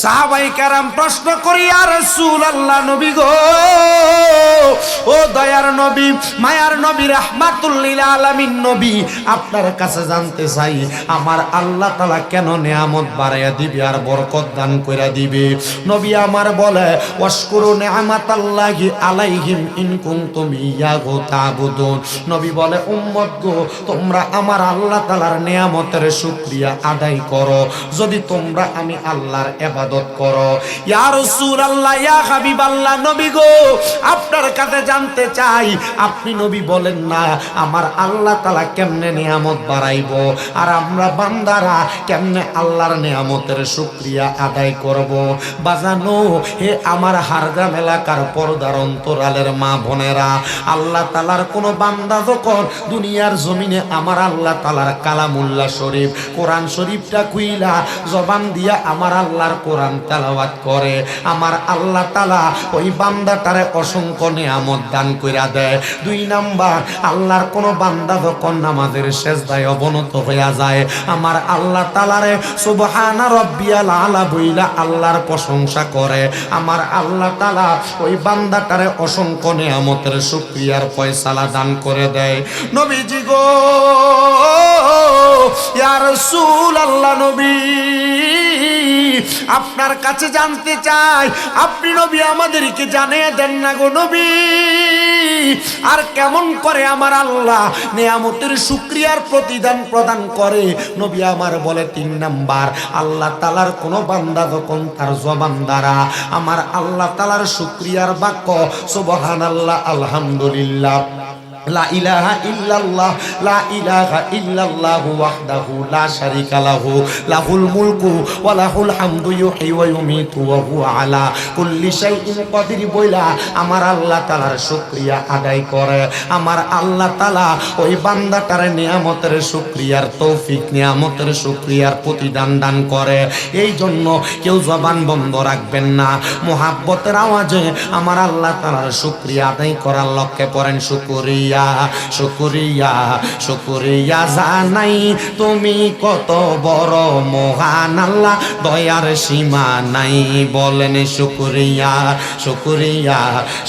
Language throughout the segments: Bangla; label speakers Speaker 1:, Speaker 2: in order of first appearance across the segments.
Speaker 1: সাহাবায়ে কেরাম প্রশ্ন করি, ইয়া রাসূলুল্লাহ, নবী গো, ও দয়ার নবী, মায়ার নবী, রাহমাতুল লিল আলামিন নবী, আপনার কাছে জানতে চাই আমার আল্লাহ তাআলা কেন নিয়ামত বাড়াইয়া দিবে আর বরকত দান কইরা দিবে? নবী আমার বলে, ওয়াশকুরু নি'মাতাল্লাহি আলাইহিম ইন কুনতুম ইয়াহু তা'বুদুন। নবী বলে, উম্মত গো, তোমরা আমার আল্লাহ তাআলার নিয়ামতের শুকরিয়া আদায় করো যদি তোমরা আমি আল্লাহর ইবাদত করো। ইয়া রাসূলুল্লাহ, ইয়া হাবিবাল্লাহ, নবী গো, আপনার কাছে জানতে চাই, আপনি নবী বলেন না আমার আল্লাহ তাআলা কেমনে নিয়ামত বাড়াইবো আর আমরা বান্দারা কেমনে আল্লাহর নিয়ামতের শুকরিয়া আদায় করব? বাজানো হে আমার হারগ্রাম এলাকার পর্দার অন্তরালের মা বোনেরা, আল্লাহ তাআলার কোন বান্দা যখন দুনিয়ার জমিনে আমার আল্লাহ তাআলার কালামুল্লাহ শরীফ কোরআন শরীফটা খুইলা জবান দিয়া আমার আল্লাহর কোরআন তেলাওয়াত করে, আমার আল্লাহ তাআলা ওই বান্দাটারে অসংখ্য নিয়ামত দান কইরা দেয়। 2 নাম্বার, আল্লাহর কোন বান্দা যখন নামাজের সেজদায় অবনত হইয়া যায়, আমার আল্লাহ তাআলারে সুবহানা রাব্বিয়াল আলা বইলা আল্লাহর প্রশংসা করে, আমার আল্লাহ তাআলা ওই বান্দাটারে অসংখ্য নিয়ামতের শুকরিয়ার ফয়সালা দান করে দেয়। নবীজি গো, ইয়া রাসূলুল্লাহ, নবী আপনার কাছে জানতে চাই, আপনি নবী আমাদেরকে জানিয়ে দেন না গো নবী, আর কেমন করে আমার আল্লাহ নিয়ামতের শুকরিয়ার প্রতিদান প্রদান করে? নবী আমার বলে, 3 নাম্বার, আল্লাহ তাআলার কোন বান্দা যখন তার জবান দ্বারা আমার আল্লাহ তাআলার শুকরিয়ার বাক্য সুবহানাল্লাহ, আলহামদুলিল্লাহ, লা ইলাহা ইল্লাল্লাহ, লা ইলাহা ইল্লাল্লাহু ওয়াহদাহু লা শারীকা লাহু, লাহুল মুলকু ওয়া লাহুল হামদু ইউহয়ী ওয়া ইউমীতু ওয়া হুয়া আলা কুল্লি শাইইন কাদির বইলা আমার আল্লাহ তাআলার শুকরিয়া আদায় করে, আমার আল্লাহ তাআলা ওই বান্দাটার নিয়ামতের শুকরিয়ার তৌফিক, নিয়ামতের শুকরিয়ার প্রতিদান দান করে। এই জন্য কেউ জবান বন্ধ রাখবেন না, মুহাব্বতের আওয়াজে আমার আল্লাহ তাআলার শুকরিয়া আদায় করার লক্ষ্যে পড়েন, শুকরিয়া শুকরিয়া শুকরিয়া জানাই তুমি কত বড় মহান আল্লাহ, দয়ার সীমা নাই, বলেন শুকরিয়া শুকরিয়া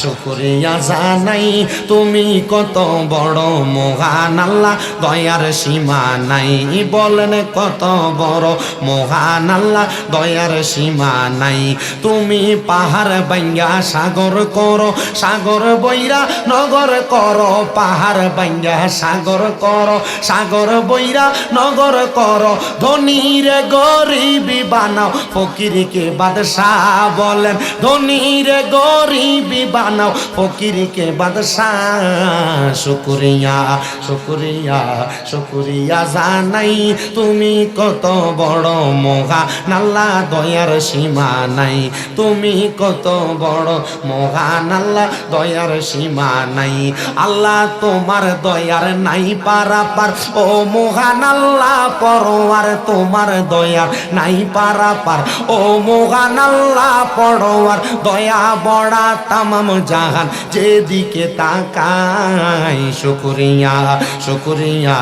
Speaker 1: শুকরিয়া জানাই তুমি কত বড় মহান আল্লাহ, দয়ার সীমা নাই, বলেন কত বড় মহান আল্লাহ, দয়ার সীমা নাই। তুমি পাহাড় ভাঙ্গা সাগর করো, সাগর বইরা নগর করো, পাহাড় ভাঙ্গা সাগর করো, সাগর বইরা নগর করো, ধনীর গরিবি বানাও, ফকিরকে বাদশাহ, বলেন ধনীর গরিবি বানাও, ফকিরকে বাদশাহ। শুকরিয়া শুকরিয়া শুকরিয়া জানাই তুমি কত বড় মহান আল্লাহ, দয়ার সীমা নাই, তুমি কত বড় মহান আল্লাহ, দয়ার সীমা নাই। আল্লাহ তোমার দয়ার নাই পারাপার, ও মহান আল্লাহ পরোয়ার তোমার দয়ার নাই পারাপার, ও মহান আল্লাহ পরোয়ার দয়া বড়া তামাম জাহান যেদিকে তাকাই। শুকরিয়া শুকরিয়া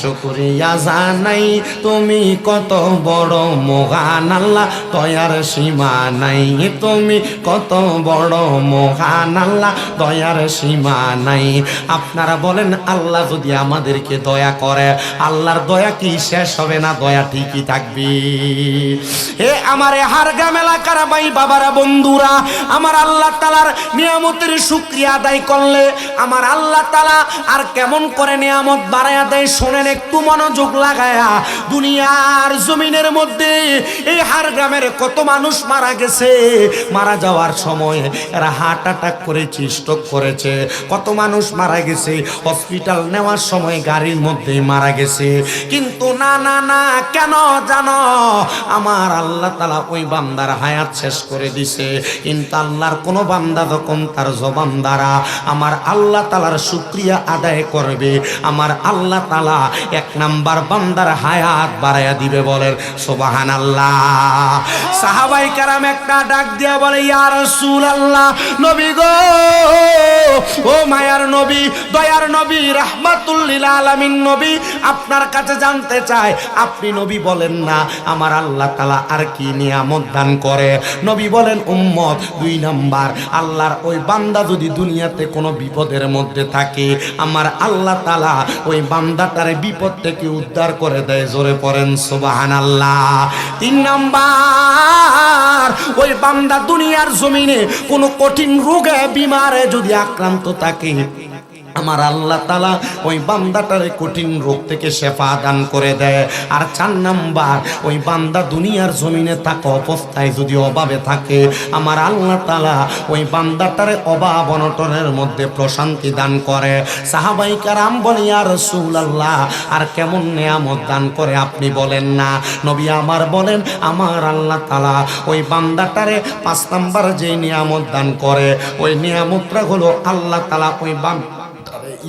Speaker 1: শুকরিয়া জানাই তুমি কত বড় মহান আল্লাহ, দয়ার সীমা নাই, তুমি কত বড় মহান আল্লাহ, দয়ার সীমা নাই। আপনারা বলেন আল্লাহ যদি আমাদেরকে দয়া করে, আল্লাহর দয়া কি শেষ হবে না? দয়া ঠিকই থাকবে। হে আমার হারগ্রাম এলাকার ভাই বাবারা, বন্ধুরা, আমার আল্লাহ তাআলার নিয়ামতের শুকরিয়া আদায় করলে আমার আল্লাহ তাআলা আর কেমন করে নিয়ামত বাড়ায়া দেয় শোনেন একটু মনোযোগ লাগায়া। দুনিয়ার জমিনের মধ্যে এই হারগ্রামের কত মানুষ মারা গেছে, মারা যাওয়ার সময় এরা হার্ট অ্যাটাক করেছে, স্ট্রোক করেছে, কত মানুষ মারা গেছে, হসপিটাল নেওয়ার সময় গাড়ির মধ্যে মারা গেছে। কিন্তু না না না, কেন জানো? আমার আল্লাহ তাআলা ওই বান্দার হায়াত শেষ করে দিছে। কিন্তু আল্লাহর কোন বান্দা যখন তার জবান দ্বারা আমার আল্লাহ তাআলার শুকরিয়া আদায় করবে, আমার আল্লাহ তাআলা 1 নাম্বার বান্দার হায়াত বাড়াইয়া দিবে, বলেন সুবহানাল্লাহ। সাহাবায়ে কেরাম একটা ডাক দিয়া বলে, ইয়া রাসূলুল্লাহ, নবী গো, ও মায়ার নবী, দয়ার নবী, রাহমাতুল লিল আলামিন নবী আপনার কাছে জানতে চায়, আপনি নবী বলেন না আমার আল্লাহ তাআলা আর কি নিয়ামত দান করে। নবী বলেন উম্মত, 2 নাম্বার, আল্লাহর ওই বান্দা যদি দুনিয়াতে কোনো বিপদের মধ্যে থাকে, আমার আল্লাহ তাআলা ওই বান্দাটারে বিপদ থেকে উদ্ধার করে দেয়। জোরে পড়েন সুবহানাল্লাহ। 3 নাম্বার, ওই বান্দা দুনিয়ার জমিনে কোনো কঠিন রোগে বিমারে যদি আক্রান্ত থাকে, আমার আল্লাহ তাআলা ওই বান্দাটারে কঠিন রোগ থেকে শেফা দান করে দেয়। আর 4 নাম্বার, ওই বান্দা দুনিয়ার জমিনে থাকা অবস্থায় যদি অভাবে থাকে, আমার আল্লাহ তাআলা ওই বান্দাটারে অভাব অনটনের মধ্যে প্রশান্তি দান করে। সাহাবাই কেরাম বলে ইয়া রাসূলুল্লাহ, আর কেমন নিয়ামত দান করে আপনি বলেন না। নবী আমার বলেন, আমার আল্লাহ তাআলা ওই বান্দাটারে 5 নাম্বার যে নিয়ামত দান করে, ওই নিয়ামতটা হলো আল্লাহ তাআলা ওই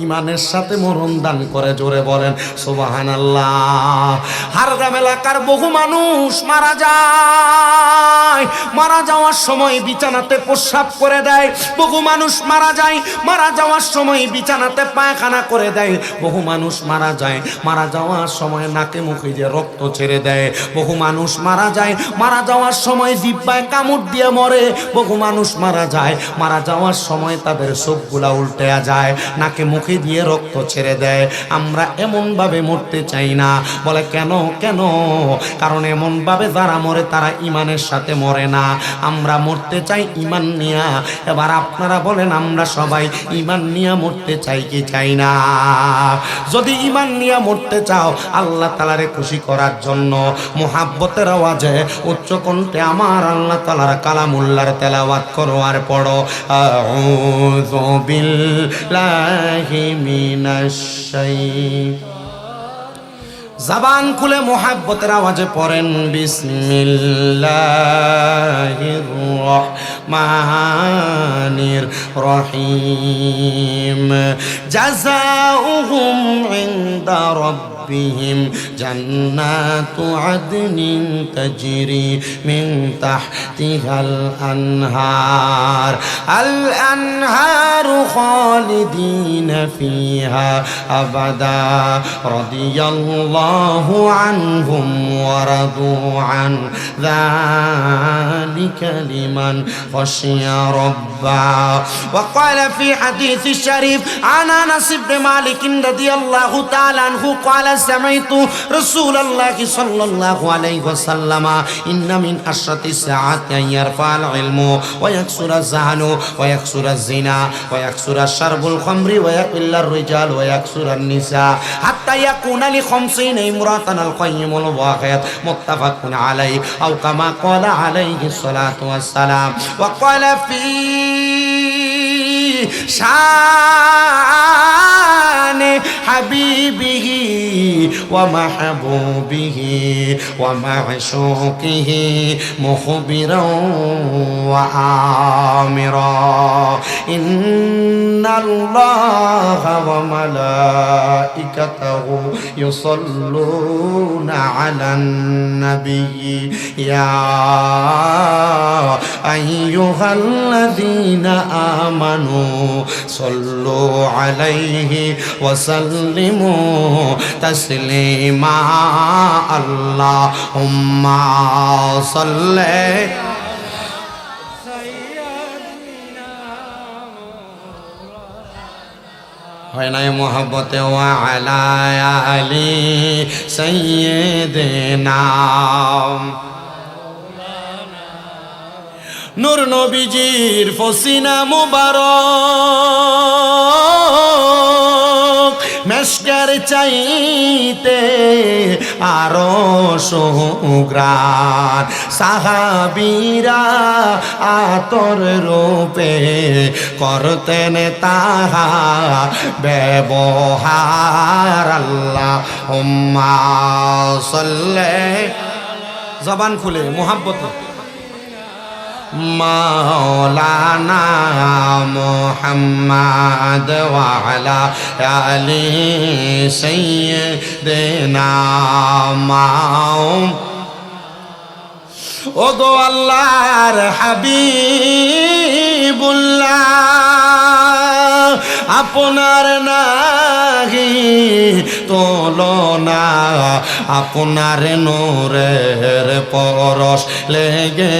Speaker 1: ইমানের সাথে মরণ দান করে। জোরে বলেন সুবহানাল্লাহ। হারদাম এলাকার বহু মানুষ মারা যায়, মারা যাওয়ার সময় বিছানাতে প্রস্রাব করে দেয়। বহু মানুষ মারা যায়, মারা যাওয়ার সময় বিছানাতে পায়খানা করে দেয়। বহু মানুষ মারা যায়, মারা যাওয়ার সময় নাকে মুখে যে রক্ত ছেড়ে দেয়। বহু মানুষ মারা যায়, মারা যাওয়ার সময় জিহ্বায় কামড় দিয়ে মরে। বহু মানুষ মারা যায়, মারা যাওয়ার সময় তাদের চোখগুলা উল্টে যায়, নাকে মুখে দিয়ে রক্ত ছেড়ে দেয়। আমরা এমন ভাবে মরতে চাই না। বলে কেন? কেন? কারণ এমন ভাবে যারা মরে তারা ইমানের সাথে মরে না। আমরা মরতে চাই ইমান নিয়া। এবার আপনারা বলেন, আমরা সবাই ইমান নিয়া মরতে চাই কি চাই না? যদি ইমান নিয়া মরতে চাও, আল্লাহ তাআলারে খুশি করার জন্য মুহাব্বতের আওয়াজে উচ্চ কণ্ঠে আমার আল্লাহ তাআলার কালামুল্লাহর তেলাওয়াত করো আর পড়ো, আউযু বিল্লাহি মিনাশ শাইতানির। জবান খুলে মুহাব্বতের আওয়াজে পড়েন, বিসমিল্লাহির রহমানির রহিম। জাযাউহুম ইনদা রাব্বিহিম জান্নাতু আদনিন তাজরি মিন তাহতিহাল আনহার, আল আনহারু খালিদিনা ফিহা আবাদা রাদিয়াল্লাহু আনহুম ওয়া রাদু আন যালিকা লিমান খাশিয়া রাব্বা। ওয়া ক্বালা ফি হাদিসি শরীফ আন আনাস ইবনে মালিক রাদিয়াল্লাহু তাআলা আনহু ক্বালা সামাইতু রাসূলুল্লাহি সাল্লাল্লাহু আলাইহি ওয়াসাল্লাম, ইন্না মিন আশরাতি সাআতি আন ইয়ারফাল ইলমু ওয়া ইয়াকসুরা যাহানু ওয়া ইয়াকসুরা যিনা ওয়া ইয়াকসুরা শারবুল খামরি ওয়া ইয়াকিল্লার রিজাল ওয়া ইয়াকসুরান নিসা হাত্তা ইয়াকুনা লি 50 ইমরাতান আল কাইয়িমুল ওয়াহিদ, মুত্তাফাকুন আলাইহি আও কামা ক্বালা আলাইহি সালাতু ওয়াস সালাম। ওয়া ক্বালা ফি শানে হাবিবিহি ওয়া মাহবুবিহি ওয়া মা'শুকিহি মুখবিরান ওয়া আমিরা, ইন্নাল্লাহা ওয়া মালাইকাতাহু ইউসাল্লুনা আলান নাবিয়্যি ইয়া আইয়ুহাল্লাযীনা আমানু সাল্লু আলাইহি ওয়া সাল্লিমু তাসলিমা। আল্লাহুম্মা সাল্লি হয় নাই মোহাব্বতে ওয়া আলা আলি সাইয়্যিদিনা। নূর নবীজির ফসিনা মুবারক মেশকের চাইতে আরো সুগ্রাণ, সাহাবীরা আতর রূপে করতেন তাহা ব্যবহার। আল্লাহুম্মা সাল্লি, জবান খুলে মুহাব্বত। মাওলানা মুহাম্মদ ওয়া আলা আলি সাইয়্যিদিনা ও গো আল্লাহর হাবিবুল্লাহ, আপনার নাহি তুলনা, আপনার নূরের পরশ লেগে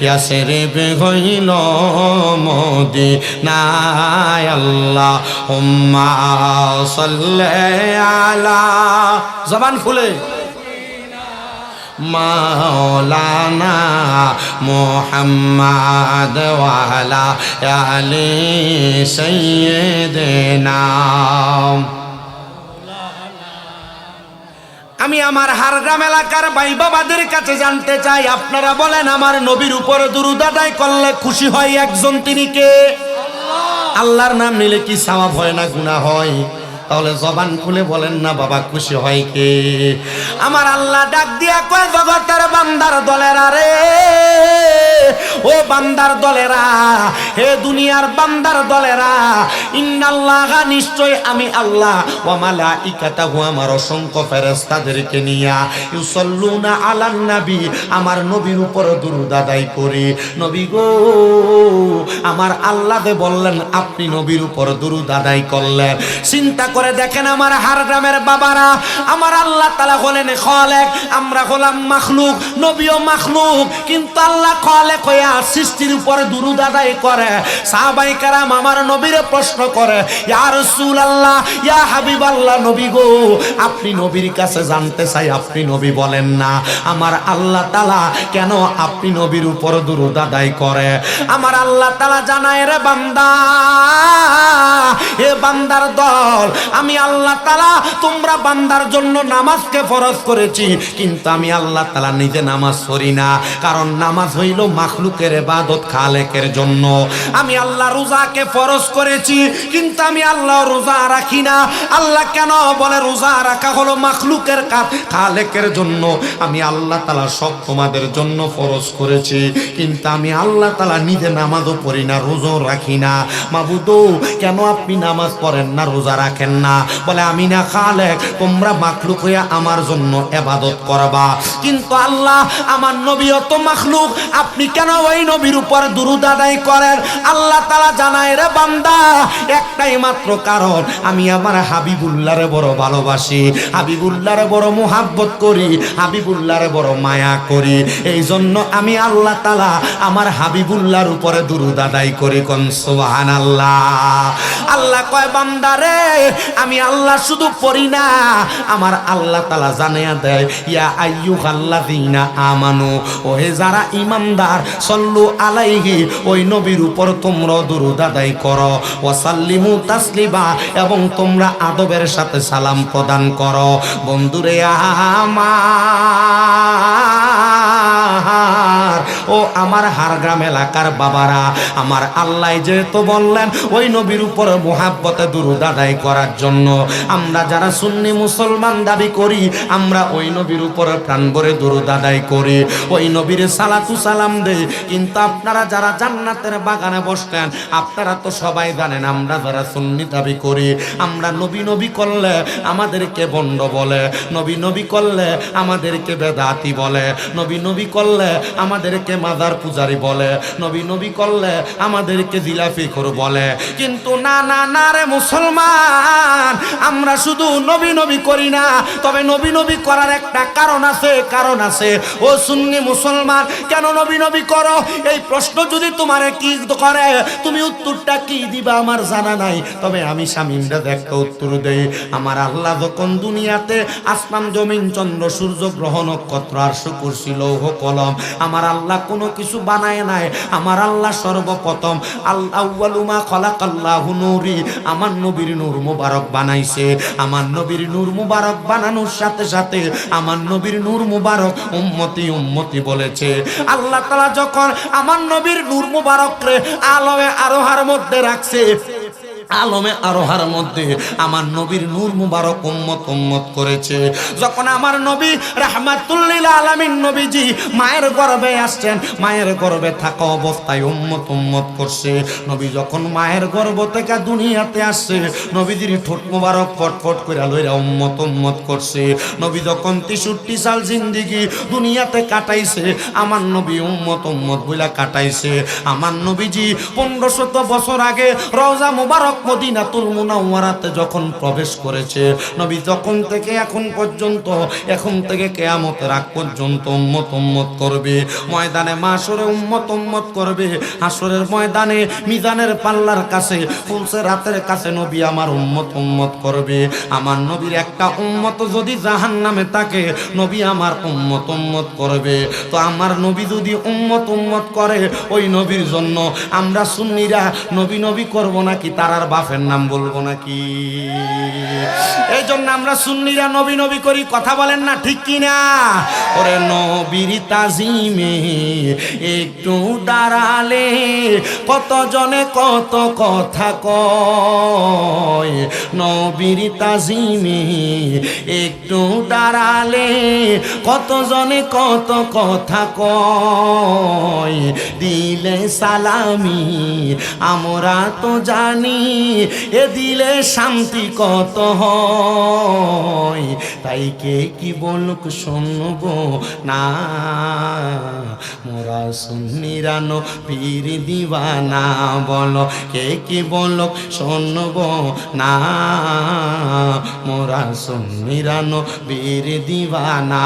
Speaker 1: ইয়াসরিব হইল মদিনায়। আল্লাহুম্মা সাল্লি আলা, জবান খুলে, মাওলানা মুহাম্মদ ওয়া আলা আলি সাইয়্যিদিনা। আমি আমার হারগ্রাম এলাকার ভাই বাবাদের কাছে জানতে চাই, আপনারা বলেন আমার নবীর উপর দুরূদ আদায় করলে খুশি হয় একজন, তিনি কে? আল্লাহর নাম নিলে কি সওয়াব হয় না গুনাহ হয়? তাহলে জবান খুলে বলেন না বাবা, খুশি হয় কে? আমার আল্লাহ ডাক দিয়া কয়, জগতের বান্দার দলেরা রে, ও বান্দার দলেরা, হে দুনিয়ার বান্দার দলেরা, ইন্নাল্লাহা, নিশ্চয় আমি আল্লাহ, ওয়া মালাইকাতাহু, আমার অসংখ্য ফেরেশতাদেরকে নিয়া, ইউসাল্লুনা আলান নবী, আমার নবীর উপর দুরূদ আদায় করি। নবী গো, আমার আল্লাহ দে বললেন আপনি নবীর উপর দুরূদ আদায় করলেন। চিন্তা করে দেখেন আমার হারগ্রামের বাবারা, আমার আল্লাহ তাআলা হলেন খালেক, আমরা হলাম মাখলুক, নবীও মাখলুক, কিন্তু আল্লাহ খালেক হইয়া সৃষ্টির উপরে দুরূদ আদায় করে। সাহাবায়ে কেরাম আমার নবীরে প্রশ্ন করে, ইয়া রাসূলুল্লাহ, ইয়া হাবিবাল্লাহ, নবী গো, আপনি নবীর কাছে জানতে চাই, আপনি নবী বলেন না আমার আল্লাহ তাআলা কেন আপনি নবীর উপর দুরূদ আদায় করে? আমার আল্লাহ তাআলা জানায়, রে বান্দা, হে বান্দার দল, আমি আল্লাহ তাআলা তোমরা বান্দার জন্য নামাজকে ফরজ করেছি, কিন্তু আমি আল্লাহ তাআলা নিজে নামাজ পড়ি না, কারণ নামাজ হইল মাখলুকের ইবাদত, খালেকের জন্য। আমি আল্লাহ রোজাকে ফরজ করেছি, কিন্তু আমি আল্লাহ রোজা রাখি না। আল্লাহ কেন বলে রোজা রাখা হলো মাখলুকের কাজ, খালেকের জন্য। আমি আল্লাহ তাআলা সব তোমাদের জন্য ফরজ করেছি, কিন্তু আমি আল্লাহ তাআলা নিজে নামাজও পড়ি না, রোজাও রাখি না। মাবুদ, কেন আপনি নামাজ পড়েন না, রোজা রাখেন না? বলে আমি না খালেক, তোমরা মাখলুক হইয়া আমার জন্য ইবাদত করবা, কিন্তু আল্লাহ আমার নবীও তো মাখলুক, আপনি কেন ওই নবীর উপর দুরূদ আদায় করেন? আল্লাহ তাআলা জানায়, রে বান্দা, একটাই মাত্র কারণ, আমি আমার হাবিবুল্লাহরে বড় ভালোবাসি, হাবিবুল্লাহরে বড় মুহাব্বত করি, হাবিবুল্লাহরে বড় মায়া করি, এই জন্য আমি আল্লাহ তাআলা আমার হাবিবুল্লাহর উপরে দুরূদ আদায় করি। কোন সুবহানাল্লাহ। আল্লাহ কয়, বান্দা রে, আমি আল্লাহ শুধু পড়ি না, আমার আল্লাহ তাআলা জানিয়ে দেয়, ইয়া আইয়ুহাল্লাযীনা আমানু, ওহে যারা ঈমানদার, সাল্লু আলাইহি, ওই নবীর উপর তোমরা দুরূদ আদায় করো, ওয়া সাল্লিমু তাসলিমা, এবং তোমরা আদবের সাথে সালাম প্রদান করো। বন্ধুরে আমার, ও আমার হারগ্রাম এলাকার বাবারা, আমার আল্লাহ যেহেতু বললেন ওই নবীর উপর মুহাব্বতে দুরূদ আদায় করার জন্য, আমরা যারা সুন্নি মুসলমান দাবি করি, আমরা ওই নবীর উপর প্রাণ ভরে দুরূদ আদায় করি, ওই নবীর সালাতু সালাম দেই। কিন্তু আপনারা যারা জান্নাতের বাগানে বসতেন, আপনারা তো সবাই জানেন, আমরা যারা সুন্নি দাবি করি, আমরা নবী নবী করলে আমাদেরকে বন্ড বলে, নবী নবী করলে আমাদেরকে বেদাতি বলে, নবী নবী করলে আমাদেরকে মাজার পূজারি বলে, নবী নবী করলে আমাদেরকে জিলাফিখোর বলে। কিন্তু না না না রে মুসলমান, আমরা শুধু নবী নবী করি না, তবে নবী নবী করার একটা কারণ আছে, কারণ আছে। ও সুন্নি মুসলমান, কেন নবী নবী করো? এই প্রশ্ন যদি তোমারে কি করে, তুমি উত্তরটা কি দিবা আমার জানা নাই, তবে আমি শামীমরা একটা উত্তর দেই। আমার আল্লাহ যখন দুনিয়াতে আসমান জমিন চন্দ্র সূর্য গ্রহ নক্ষত্র আরশ কুরসি লৌহ কলম, আমার আল্লাহ কোনো কিছু বানায় নাই, আমার আল্লাহ সর্বপ্রথম আউয়ালু মা খালাকাল্লাহু নূরি, আমার নবীর নূর মুবারক বানাইছে। আমার নবীর নূর মুবারক বানানোর সাথে সাথে আমার নবীর নূর মুবারক উম্মতি উম্মতি বলেছে। আল্লাহ তাআলা যখন আমার নবীর নূর মুবারকরে আলমে আরোহার মধ্যে রাখছে, আলমে আরোহার মধ্যে আমার নবীর নূর মুবারক উম্মত উম্মত করেছে। যখন আমার নবী রাহমাতুল লিল আলামিন নবীজি মায়ের গর্ভে আসছেন, মায়ের গর্ভে থাকা অবস্থায় উম্মত উম্মত করছে। নবী যখন মায়ের গর্ভ থেকে দুনিয়াতে আসছে, নবীজির ঠোঁট মুবারক ফটফট করে লইরা উম্মত উম্মত করছে। নবী যখন 63 সাল জিন্দেগি দুনিয়াতে কাটাইছে, আমার নবী উম্মত উম্মত বইলা কাটাইছে। আমার নবীজি 1500 বছর আগে রওজা মুবারক মদিনাতুল মুনাওয়ারাতে যখন প্রবেশ করেছে, নবী তখন থেকে এখন পর্যন্ত, এখন থেকে কিয়ামতের আগ পর্যন্ত উম্মত উম্মত করবে। ময়দানে মাশরে উম্মত উম্মত করবে। হাশরের ময়দানে মিজানের পাল্লার কাছে, ফুলসিরাতের কাছে নবী আমার উম্মত উম্মত করবে। আমার নবীর একটা উম্মত যদি জাহান্নামে থাকে, নবী আমার উম্মত উম্মত করবে। তো আমার নবী যদি উম্মত উম্মত করে, ওই নবীর জন্য আমরা সুন্নিরা নবী নবী করব নাকি তারার বাপের নাম বলবো নাকি? এই জন্য আমরা সুন্নিরা নবী নবী করি। কথা বলেন না ঠিক কিনা? ওরে নবীর তাজিমে একটু দাঁড়ালে কত জনে কত কথা কয়। নবীর তাজিমে একটু দাঁড়ালে কত জনে কত কথা কয়। দিলে সালামি আমরা তো জানি, এ দিলে শান্তি কত হয়। তাই কে কি বলুক শুনবো না, মোরা সুন্নিরা নবীর দিওয়ানা। বলো কে কি বলুক শুনবো না, মোরা সুন্নিরা নবীর দিওয়ানা।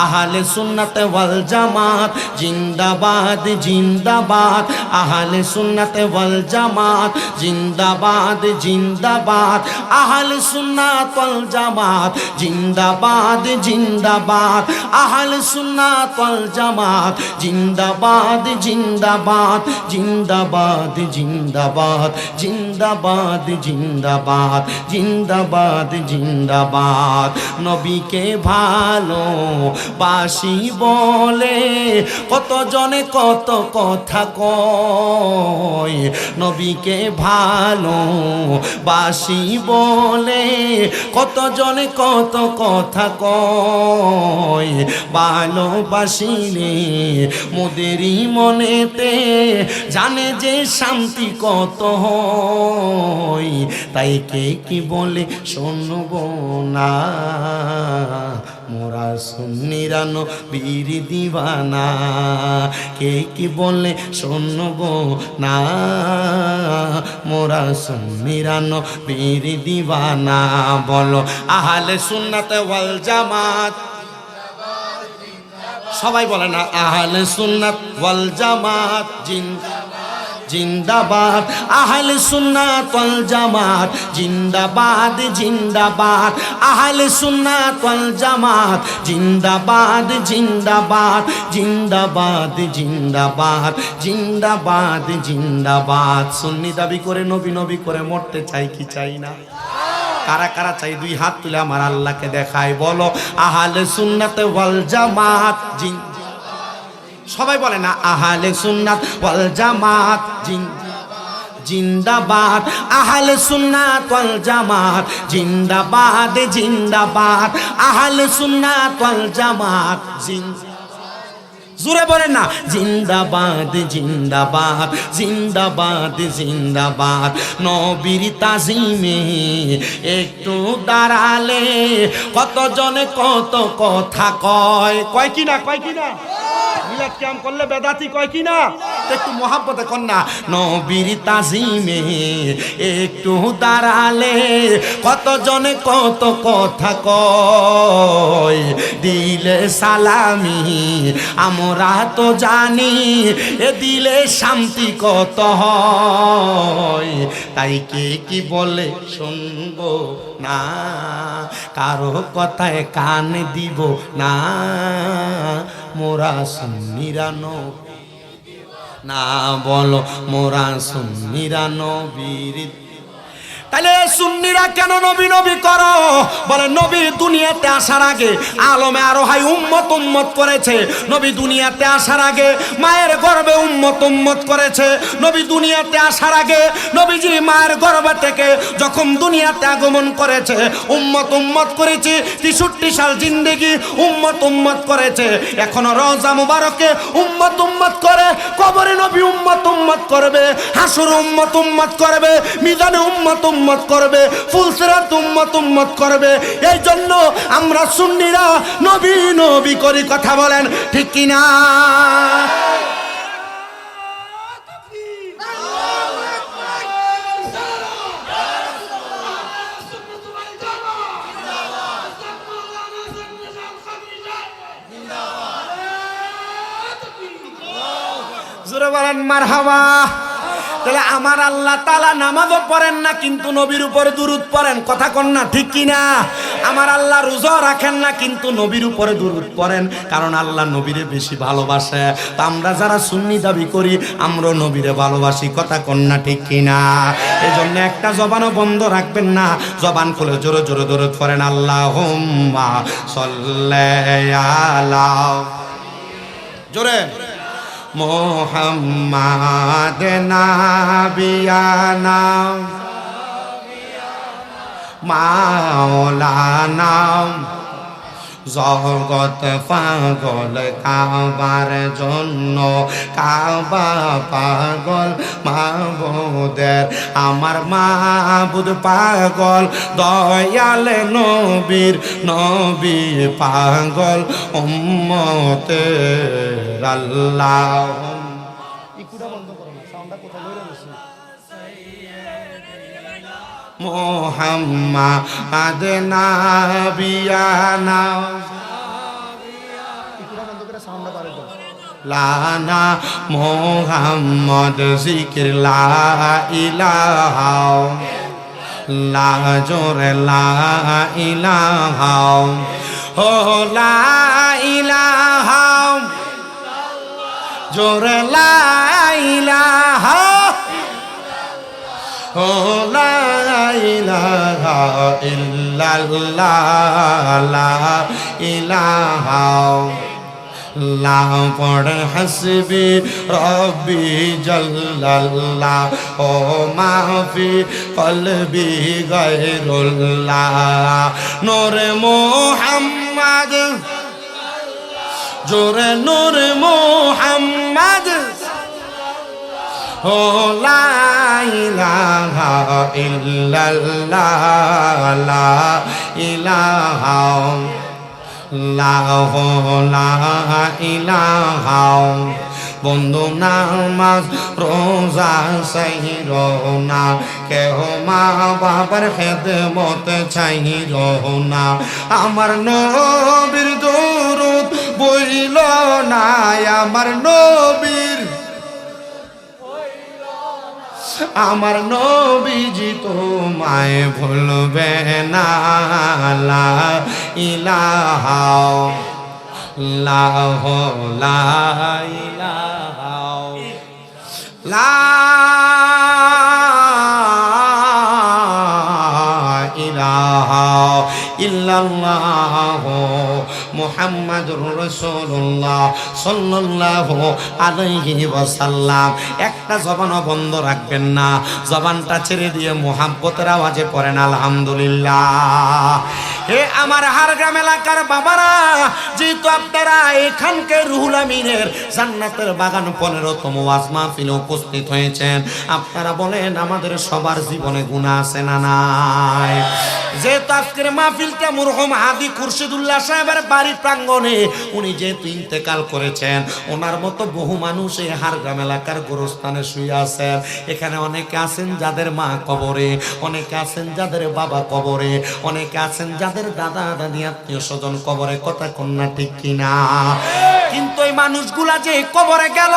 Speaker 1: আহলে সুন্নাত ওয়াল জামাত জিন্দাবাদ জিন্দাবাদ। আহলে সুন্নাত ওয়াল জামাত জিন্দাবাদ জিন্দাবাদ। আহলে সুন্নাত ওয়াল জামাত জিন্দাবাদ জিন্দাবাদ। আহলে সুন্নাত ওয়াল জামাত জিন্দাবাদ জিন্দাবাদ জিন্দাবাদ জিন্দাবাদ জিন্দাবাদ জিন্দাবাদ জিন্দাবাদ জিন্দাবাদ। নবীকে ভালো বাসি বলে কত জনে কত কথা কয়। নবীকে ভালো বাসি বলে কত জনে কত কথা কয়। ভালোবাসিলে মোদেরই মনেতে জানে যে শান্তি কত হয়। তাই কে কি বলে শুনবো না, মোরা সুন্নিরা নবীর দিওয়ানা। কে কি বলে শুনবো না, মোরা সুন্নিরা নবীর দিওয়ানা। বলো আহলে সুন্নাত ওয়াল জামাত, সবাই বলে না আহলে সুন্নাত ওয়াল জামাত জিন্দাবাদ। আহলে সুন্নাত ওয়াল জামাত জিন্দাবাদ জিন্দাবাদ। আহলে সুন্নাত ওয়াল জামাত জিন্দাবাদ জিন্দাবাদ জিন্দাবাদ জিন্দাবাদ জিন্দাবাদ জিন্দাবাদ। সুন্নি দাবি করে নবী নবী করে মরতে চাই কি চাই না? কারা কারা চাই দুই হাত তুলে আমার আল্লাহকে দেখায়। বলো আহলে সুন্নাত ওয়াল জামাত সবাই বলে না আহলে সুন্নাত ওয়াল জামাত জিন্দাবাদ। আহলে সুন্নাত ওয়াল জামাত জিন্দাবাদ জিন্দাবাদ। আহলে সুন্নাত ওয়াল জামাত জোরে বলেন না জিন্দাবাদ জিন্দাবাদ জিন্দাবাদ জিন্দাবাদ। নবীর তাজিমে একটু দাঁড়ালে কত জনে কত কথা কয়। কয় কিনা কয় কিনা? মিলাদ কিয়াম করলে বেদাতি কয় কিনা? একটু মহাব্বতে কর না। নবীর তাজিমে একটু দাঁড়ালে কত জনে কত কথা কয়। দিলে সালামি আমরা তো জানি, এ দিলে শান্তি কত হয়। তাই কে কি বলে শুনবো না, কারো কথায় কান দিব না, মোরা সুন্নিরা না। বলো মোরা সুন্নিরা নবীর। তাহলে সুন্নিরা কেন নবী নবী করো? বলে নবী দুনিয়াতে আসার আগে আলমে আরো হাই উম্মত উম্মত করেছে। নবী দুনিয়াতে আসার আগে মায়ের গর্ভে উম্মত উম্মত করেছে। নবী দুনিয়াতে আসার আগে নবীজি মায়ের গর্ভ থেকে যখন দুনিয়াতে আগমন করেছে উম্মত উম্মত করেছে। 63 সাল জিন্দেগি উম্মত উম্মত করেছে। এখনো রওজা মুবারকে উম্মত উম্মত করে, কবরে নবী উম্মত উম্মত করবে, হাসরে উম্মত উম্মত করবে, মিজানে উম্মত উম্মত করবে, ফুলসিরাত উম্মত উম্মত করবে। এই জন্য আমরা সুন্নিরা নবী নবী করি। কথা বলেন ঠিক কিনা? জোরে বলেন মারহাবা। তাহলে আমার আল্লাহ তাআলা নামাজও পড়েন না কিন্তু নবীর উপর দুরূদ পড়েন, কথা কন না ঠিক কিনা? আমার আল্লাহ রোজা রাখেন না কিন্তু নবীর উপরে দুরূদ পড়েন, কারণ আল্লাহ নবীরে বেশি ভালোবাসে। তা আমরা যারা সুন্নি দাবি করি আমরা নবীরে ভালোবাসি, কথা কন না ঠিক কিনা? এজন্য একটা জবানও বন্ধ রাখবেন না, জবান খুলে জোরে জোরে দুরূদ পড়েন। আল্লাহুম্মা সাল্লি আলা, জোরে, মোহাম্মদ নাবিয়ানা মাওলানা, জগৎ পাগল কাবার জন্য, কাবা পাগল মাবুদের, আমার মাবুদ পাগল দয়াল নবীর, নবী পাগল উম্মতের। আল্লাহ মোহাম্মদ নাবিয়ানা লানা, মোহাম্মদ জিকির লা ইলাহা, লা জোরে লা ইলাহা, ও লা ইলাহা, জোরে লা ইলাহা, ও লা ইলাহা ইল্লাল্লাহ, লা ইলাহা, লা পড়ে হাসবি রব্বি জাল্লাল্লাহ, ও মাফি কলবি গায়রুল্লাহ, নূরে মুহাম্মদ, জোরে নূরে মুহাম্মদ, ও লা ইলাহা ইল্লাল্লাহ, লা ইলাহা, লা ইলাহা। বন্ধু নামাজ রোজা সাইর না, কেহ মা বাবার খেদমত চাইর না, আমার নবীর দুরূদ বইল না, আমার নবীর, আমার নবীজি তোমায় ভুলবে না, লা ইলাহা, লা ইলাহা, লা ইলাহা ইল্লাল্লাহ মুহাম্মাদুর রাসূলুল্লাহ সাল্লাল্লাহু আলাইহি ওয়াসাল্লাম। একটা জবানও বন্ধ রাখবেন না, জবানটা ছেড়ে দিয়ে মুহাব্বতের আওয়াজে পড়েন আলহামদুলিল্লাহ। হে আমার হারগ্রাম এলাকার বাবারা, যেহেতু আপনারা এখানকার রুহুল আমিনের জান্নাতের বাগান 15তম ওয়াজ মাহফিলে উপস্থিত হয়েছেন, আপনারা বলেন আমাদের সবার জীবনে গুনাহ আছে না নাই? যেহেতু আজকের মাহফিলটা মরহুম হাদি খুরশিদুল্লাহ সাহেবের বাড়ির প্রাঙ্গণে, উনি যেহেতু ইন্তেকাল করেছেন, ওনার মতো বহু মানুষ এই হারগ্রাম এলাকার গোরস্থানে শুয়ে আছেন। এখানে অনেকে আছেন যাদের মা কবরে, অনেকে আছেন যাদের বাবা কবরে, অনেকে আছেন যাদের দাদা দাদি আত্মীয় স্বজন কবরে, কথা কন্যা ঠিক কিনা? কিন্তু ওই মানুষগুলা যে কবরে গেল,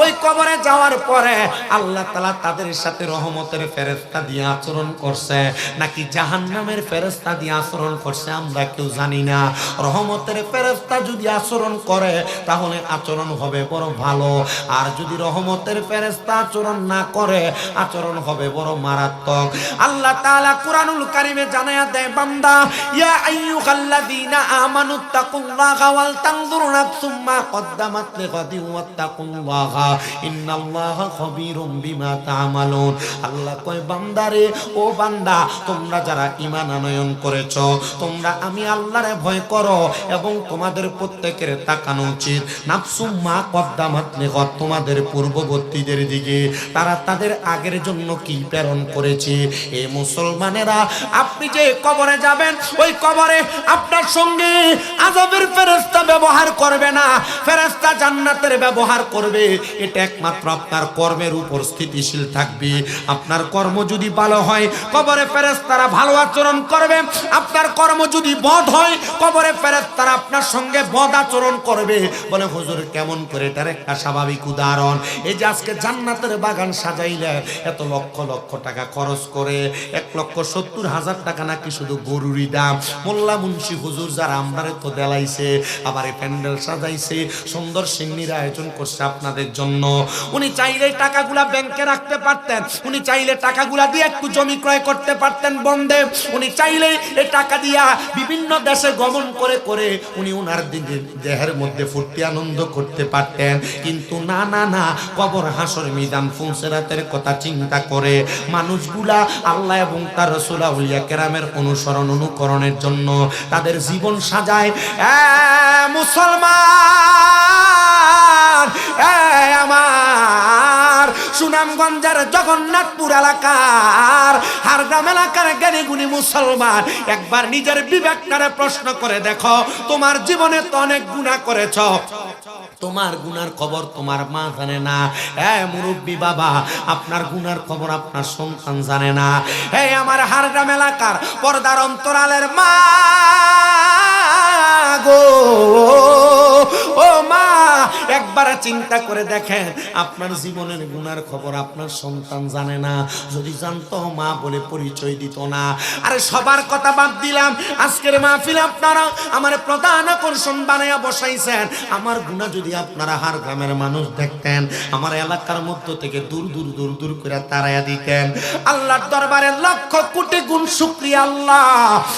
Speaker 1: ওই কবরে যাওয়ার পরে আল্লাহ তাআলা তাদের সাথে রহমতের ফেরেশতা দিয়ে আচরণ করছে নাকি জাহান্নামের ফেরেশতা দিয়ে আচরণ করছে আমরা কেউ জানি না। রহমতের ফেরেশতা যদি আচরণ করে তাহলে আচরণ হবে বড় ভালো, আর যদি রহমতের ফেরেশতা আচরণ না করে আচরণ হবে বড় মারাত্মক। আল্লাহ তাআলা কুরআনুল কারীমে জানায়া দেয়, বান্দা ইয়া আইয়ুহাল্লাযীনা আমানুত্তাকুল্লাহা ওয়াল তানজুর নাফসুম মা কদ্দামাত লিগাদিন ওয়াত্তাকুল্লাহা ইন্নাল্লাহা খাবীরুম বিমা তা'মালুন। আল্লাহ কয়, বান্দারে, ও বান্দা, তোমরা যারা ঈমান আনয়ন করেছো, তোমরা আমি আল্লাহরে ভয় করো এবং তোমাদের প্রত্যেকের তাকানো উচিত নাফসুম মা কদ্দামাত লিগাদ, তোমাদের পূর্ববর্তীদের দিকে তারা তাদের আগের জন্য কি প্রেরণ করেছে। এই মুসলমানেরা, আপনি যে কবরে যাবেন, ওই কবরে আপনার সঙ্গে আযাবের ফেরেশতা ব্যবহার করবে না, ফেরেশতা জান্নাতের ব্যবহার করবে, এটা একমাত্র আপনার কর্মের উপর স্থিতিশীল থাকবে। আপনার কর্ম যদি ভালো হয় কবরে ফেরেশতারা ভালো আচরণ করবে, আপনার কর্ম যদি বদ হয় কবরে ফেরেশতারা আপনার সঙ্গে বদ আচরণ করবে। বলে হুজুর কেমন করে? এটার একটা স্বাভাবিক উদাহরণ, এই যে আজকে জান্নাতের বাগান সাজাইলে এত লক্ষ লক্ষ টাকা খরচ করে, 1,70,000 টাকা নাকি শুধু গরুরই দাম। মোল্লা মুন্সি হুজুর যারা আমরারে তো দেলাইছে, আবার এই প্যান্ডেল সাজাইছে, সুন্দর সিন্নির আয়োজন করছে আপনাদের জন্য। উনি চাইলে টাকাগুলা ব্যাংকে রাখতে পারতেন, উনি চাইলে টাকাগুলা দিয়ে একটু জমি ক্রয় করতে পারতেন বন্ধে, উনি চাইলে এই টাকা দিয়া বিভিন্ন দেশে গমন করে করে উনি ওনার দেহের মধ্যে ফুর্তি আনন্দ করতে পারতেন। কিন্তু না না না, কবর হাসর মিদান ফুলসেরাতের কথা চিন্তা করে মানুষগুলা আল্লাহ এবং তার রাসূল আউলিয়া কেরামের অনুসরণ অনুকরণের জন্য তাদের জীবন সাজায়। মুসলমান আমার সুনামগঞ্জের জগন্নাথপুর এলাকার হারগ্রাম এলাকার জ্ঞানীগুণী মুসলমান, একবার নিজের বিবেকটারে প্রশ্ন করে দেখো, তোমার জীবনে তো অনেক গুনাহ করেছ, তোমার গুনার খবর তোমার মা জানে না। মুরব্বী বাবা, আপনার গুনার খবর আপনার সন্তান জানে না। আমার হারগ্রাম এলাকার পর্দার অন্তরালের মা গো, ও মা, একবার চিন্তা করে দেখেন, আপনার জীবনের গুনার খবর আপনার সন্তান জানে না। যদি জানতো মা বলে পরিচয় দিত না। আরে সবার কথা বাদ দিলাম, আজকের মাহফিলে আপনারা আমার প্রধান আকর্ষণ বানাইয়া বসাইছেন। আমার গুনাহ যদি আপনারা হার গ্রামের মানুষ দেখতেন, আমার এলাকার মধ্য থেকে দূর দূর দূর দূর করে তাড়াইয়া দিতেন। আল্লাহর দরবারে লক্ষ কোটি গুণ শুকরিয়া, আল্লাহ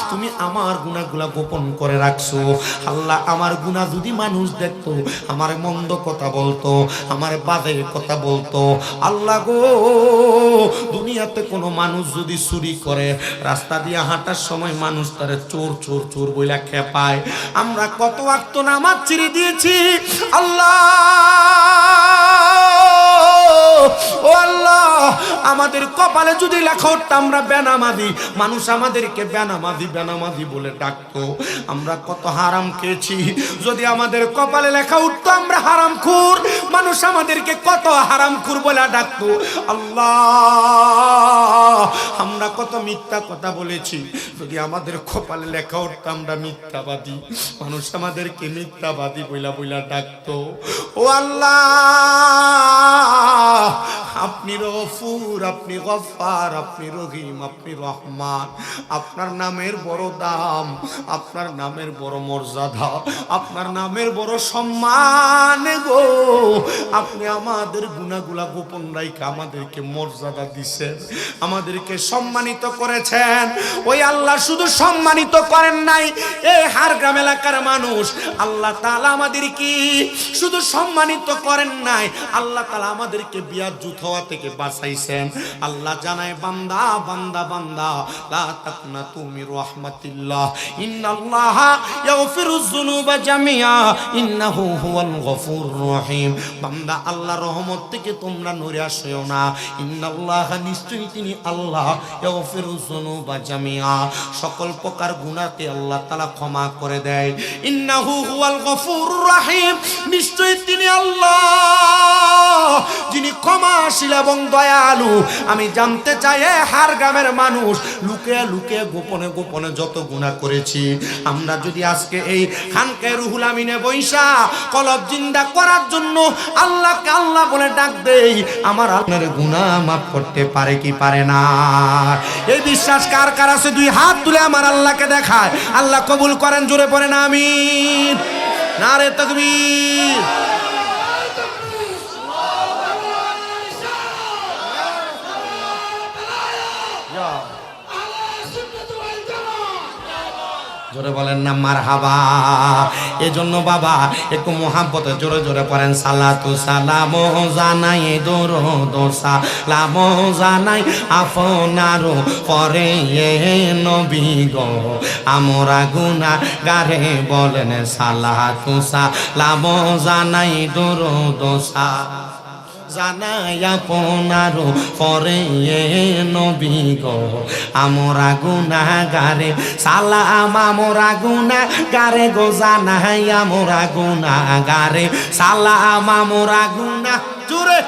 Speaker 1: তুমি আমার গুনাহগুলা গোপন করে রাখছো। আল্লাহ আমার গুনাহ যদি মানুষ দেখতো, আমার মন্দ কথা বলতো, আমার বাজে কথা বলতো, আল্লাহ গো, দুনিয়াতে কোনো মানুষ যদি চুরি করে, রাস্তা দিয়ে হাঁটার সময় মানুষ তারে চোর চোর চোর বইলা খেপায়, আমরা কত ওয়াক্ত নামাজ ছেড়ে দিয়েছি। আল্লাহ ও আল্লাহ, আমাদের কপালে যদি লেখা উঠতো আমরা বেনামাজি, মানুষ আমাদেরকে বেনামাজি বেনামাজি বলে ডাকতো। আমরা কত হারাম খেয়েছি, যদি আমাদের কপালে লেখা উঠতো আমরা হারামখোর, মানুষ আমাদেরকে কত হারামখোর বলে ডাকতো। আল্লাহ, আমরা কত মিথ্যা কথা বলেছি, যদি আমাদের কপালে লেখা উঠতো আমরা মিথ্যাবাদী, মানুষ আমাদেরকে মিথ্যাবাদী বইলা বইলা ডাকতো। ও আল্লাহ, আপনি গফুর, আপনি গফফার, আপনি রহিম, আপনি রহমান, আপনার নামের বড় দাম, আপনার নামের বড় মর্যাদা, আপনার নামের বড় সম্মান গো। আপনি আমাদের গুনাহগুলা গোপন রাইখা আমাদেরকে মর্যাদা দিয়েছেন, আমাদেরকে সম্মানিত করেছেন। ওই আল্লাহ শুধু সম্মানিত করেন নাই এই হারগ্রাম এলাকার মানুষ, আল্লাহ তাআলা আমাদেরকে শুধু সম্মানিত করেন নাই, আল্লাহ তাআলা আমাদেরকে বিয়াজ্জুত হওয়া থেকে বাঁচাইছেন। আল্লাহ জানায়, বান্দা বান্দা বান্দা লা তাকনাতু মির রাহমাতিল্লাহ, ইন্নাল্লাহা ইয়াগফিরুয যুনুবা জামিআ ইন্নাহু হুয়াল গফুরুর রহিম। বান্দা, আল্লাহর রহমত থেকে তোমরা নিরাশ হইও না। ইন্নাল্লাহা, নিশ্চয়ই তিনি আল্লাহ, ইয়াগফিরুয যুনুবা জামিআ, সকল প্রকার গুনাহকে আল্লাহ তাআলা ক্ষমা করে দেয়। ইন্নাহু হুয়াল গফুরুর রহিম, নিশ্চয়ই তিনি আল্লাহ যিনি ক্ষমাশীল এবং দয়ালু। আমি জানতে চাই হার গ্রামের মানুষ লুকিয়ে লুকিয়ে গোপনে গোপনে যত গুনাহ করেছি, আমরা যদি আজকে এই খানকায়ে রুহুল আমিনে বৈশা কলব জিন্দা করার জন্য আল্লাহকে আল্লাহ বলে ডাক দেই, আমার আপনার গুনাহ মাফ করতে পারে কি পারে না? এই বিশ্বাস কার কার আছে? দুই হাত তুলে আমার আল্লাহকে দেখায়। আল্লাহ কবুল করেন, জোরে পড়েন আমিন। নারে তাকবীর। জোরে বলেন না মারহাবা। এজন্য বাবা একটু মোহাব্বতে জোরে জোরে পড়েন, সালাতু সালাম জানাই দরুদ সালাম জানাই আপনার পরে নবী গো, আমরা গুনাহগারে বলেন সালাতু সালাম জানাই দরুদ সালাম। জানাই আপনার পরে নবী গো আমরা গুনাহগারে সালাম আমরা গুনাহগারে গো জানাই আমরা গুনাহগারে সালাম আমরা গুনাহ জোরে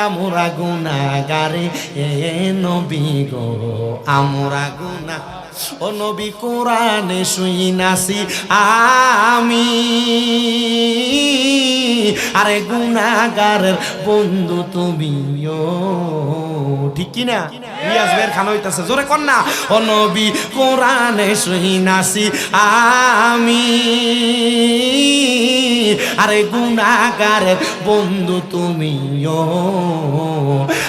Speaker 1: আমরা গুনাহগারে নবী গো আমরা গুনাহ ও নবী কোরআনে শুইনাছি আমি আরে গুনাহগারের বন্ধু তুমিও ঠিক কি না রিয়াজ ভাইয়ের খানা হইতাছে জোরে কর না ও নবী কোরআনে শুইনাছি আমি আরে গুনাহগারের বন্ধু তুমিও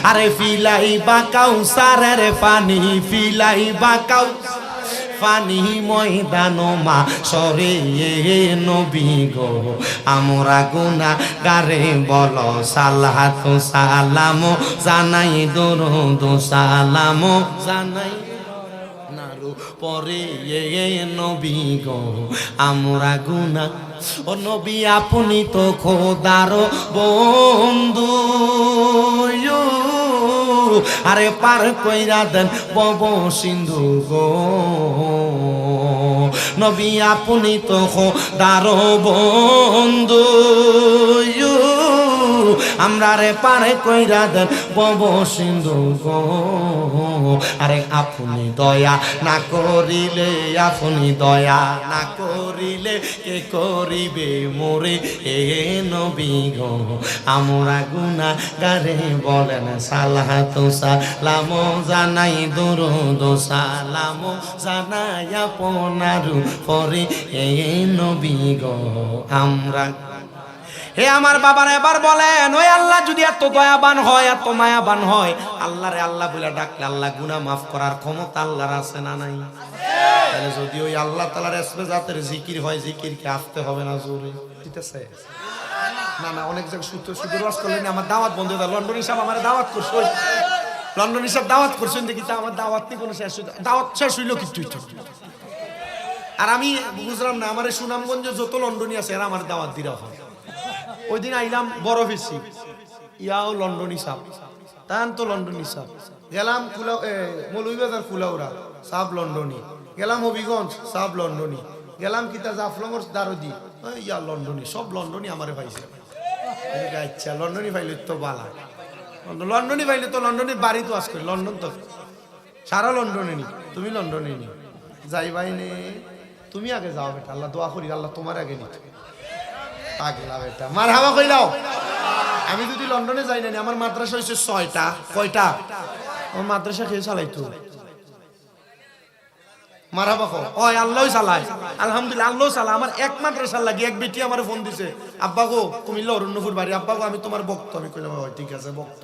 Speaker 1: আরে ফিলাই বা কাউসারের পানি ফিলাই বা পানি ময়দান মা সরে নবী গো আমরা গুনাহগারে বলো সালাত সালাম জানাই দরুদ সালাম জানাই নারু পরে নবী গো আমরা গুনাহ ও নবী আপনি তো খোদার বন্ধু আরে পার কইরা দেন বব সিন্ধু গো নবী আপনি তো খোদার বন্ধু আমরা রে পারে কইরা দেন বব সিন্ধু গো আরে আপনি দয়া না করিলে আপনি দয়া না করিলে কে করিবে মোরে এ নবী গো আমরা গুনাহগারে বলেন সালাত সালাম জানাই দরুদ সালাম জানাই আপনার পরে এ নবী গো আমরা হে আমার বাবার এবার বলেন ওই আল্লাহ যদি এত দয়াবান হয় এত মায়াবান হয় আল্লাহ রে আল্লাহ বলে ডাকলে আল্লাহ গুনাহ মাফ করার ক্ষমতা আল্লাহর আছে না নাই তাহলে যদি ওই আল্লাহ তাআলার ইসমে জাতের জিকির হয় জিকিরকে আসতে হবে না জোরে ঠিক আছে না না অনেক জায়গায় সুদের ওয়াজ করলেন আমার দাওয়াত বন্ধ হয়ে গেল লন্ডন হিসাব আমার দাওয়াত করছো লন্ডন হিসাব দাওয়াত করছেন দেখি তা আমার দাওয়াত নেই কোনো শেষ দাওয়াত শেষ হইল কিছু আর আমি বুঝলাম না আমার সুনামগঞ্জে যত লন্ডনী আছে এরা আমার দাওয়াত দিরা হয় ওই দিন আইলাম বড় বেশি ইয়াও লন্ডনী সাপ তান তো লন্ডনী সাপ গেলাম মৌলভীবাজার কুলাউড়া সাব লন্ডনী গেলাম হবিগঞ্জ সাব লন্ডনী গেলাম কিতা জাফলংর দারদি ইয়া লন্ডনী সব লন্ডনী আমারে পাইছে আচ্ছা লন্ডনী পাইলে তো বালা লন্ডনী পাইলে তো লন্ডনের বাড়ি তো আজ করি লন্ডন তো সারা লন্ডনে নি তুমি লন্ডনে নি যাইবাই নে তুমি আগে যাও বেটা আল্লাহ দোয়া করি আল্লাহ তোমার আগে নিতে পাগলা বেটা মারহাবা কইলাও আমি যদি লন্ডনে যাই না আমার মাদ্রাসা হইছে 6টা কয়টা আমার মাদ্রাসা কে চালাইতো মারহাবা কও ওই আল্লাহই চালায় আলহামদুলিল্লাহ আল্লাহ চালা আমার এক মাদ্রাসা লাগি এক বেটি আমারে ফোন দিছে আব্বা গো কুমিল্লা অরণ্যপুর বাড়ি আব্বা গো আমি তোমার ভক্ত আমি কইলাম ওই ঠিক আছে ভক্ত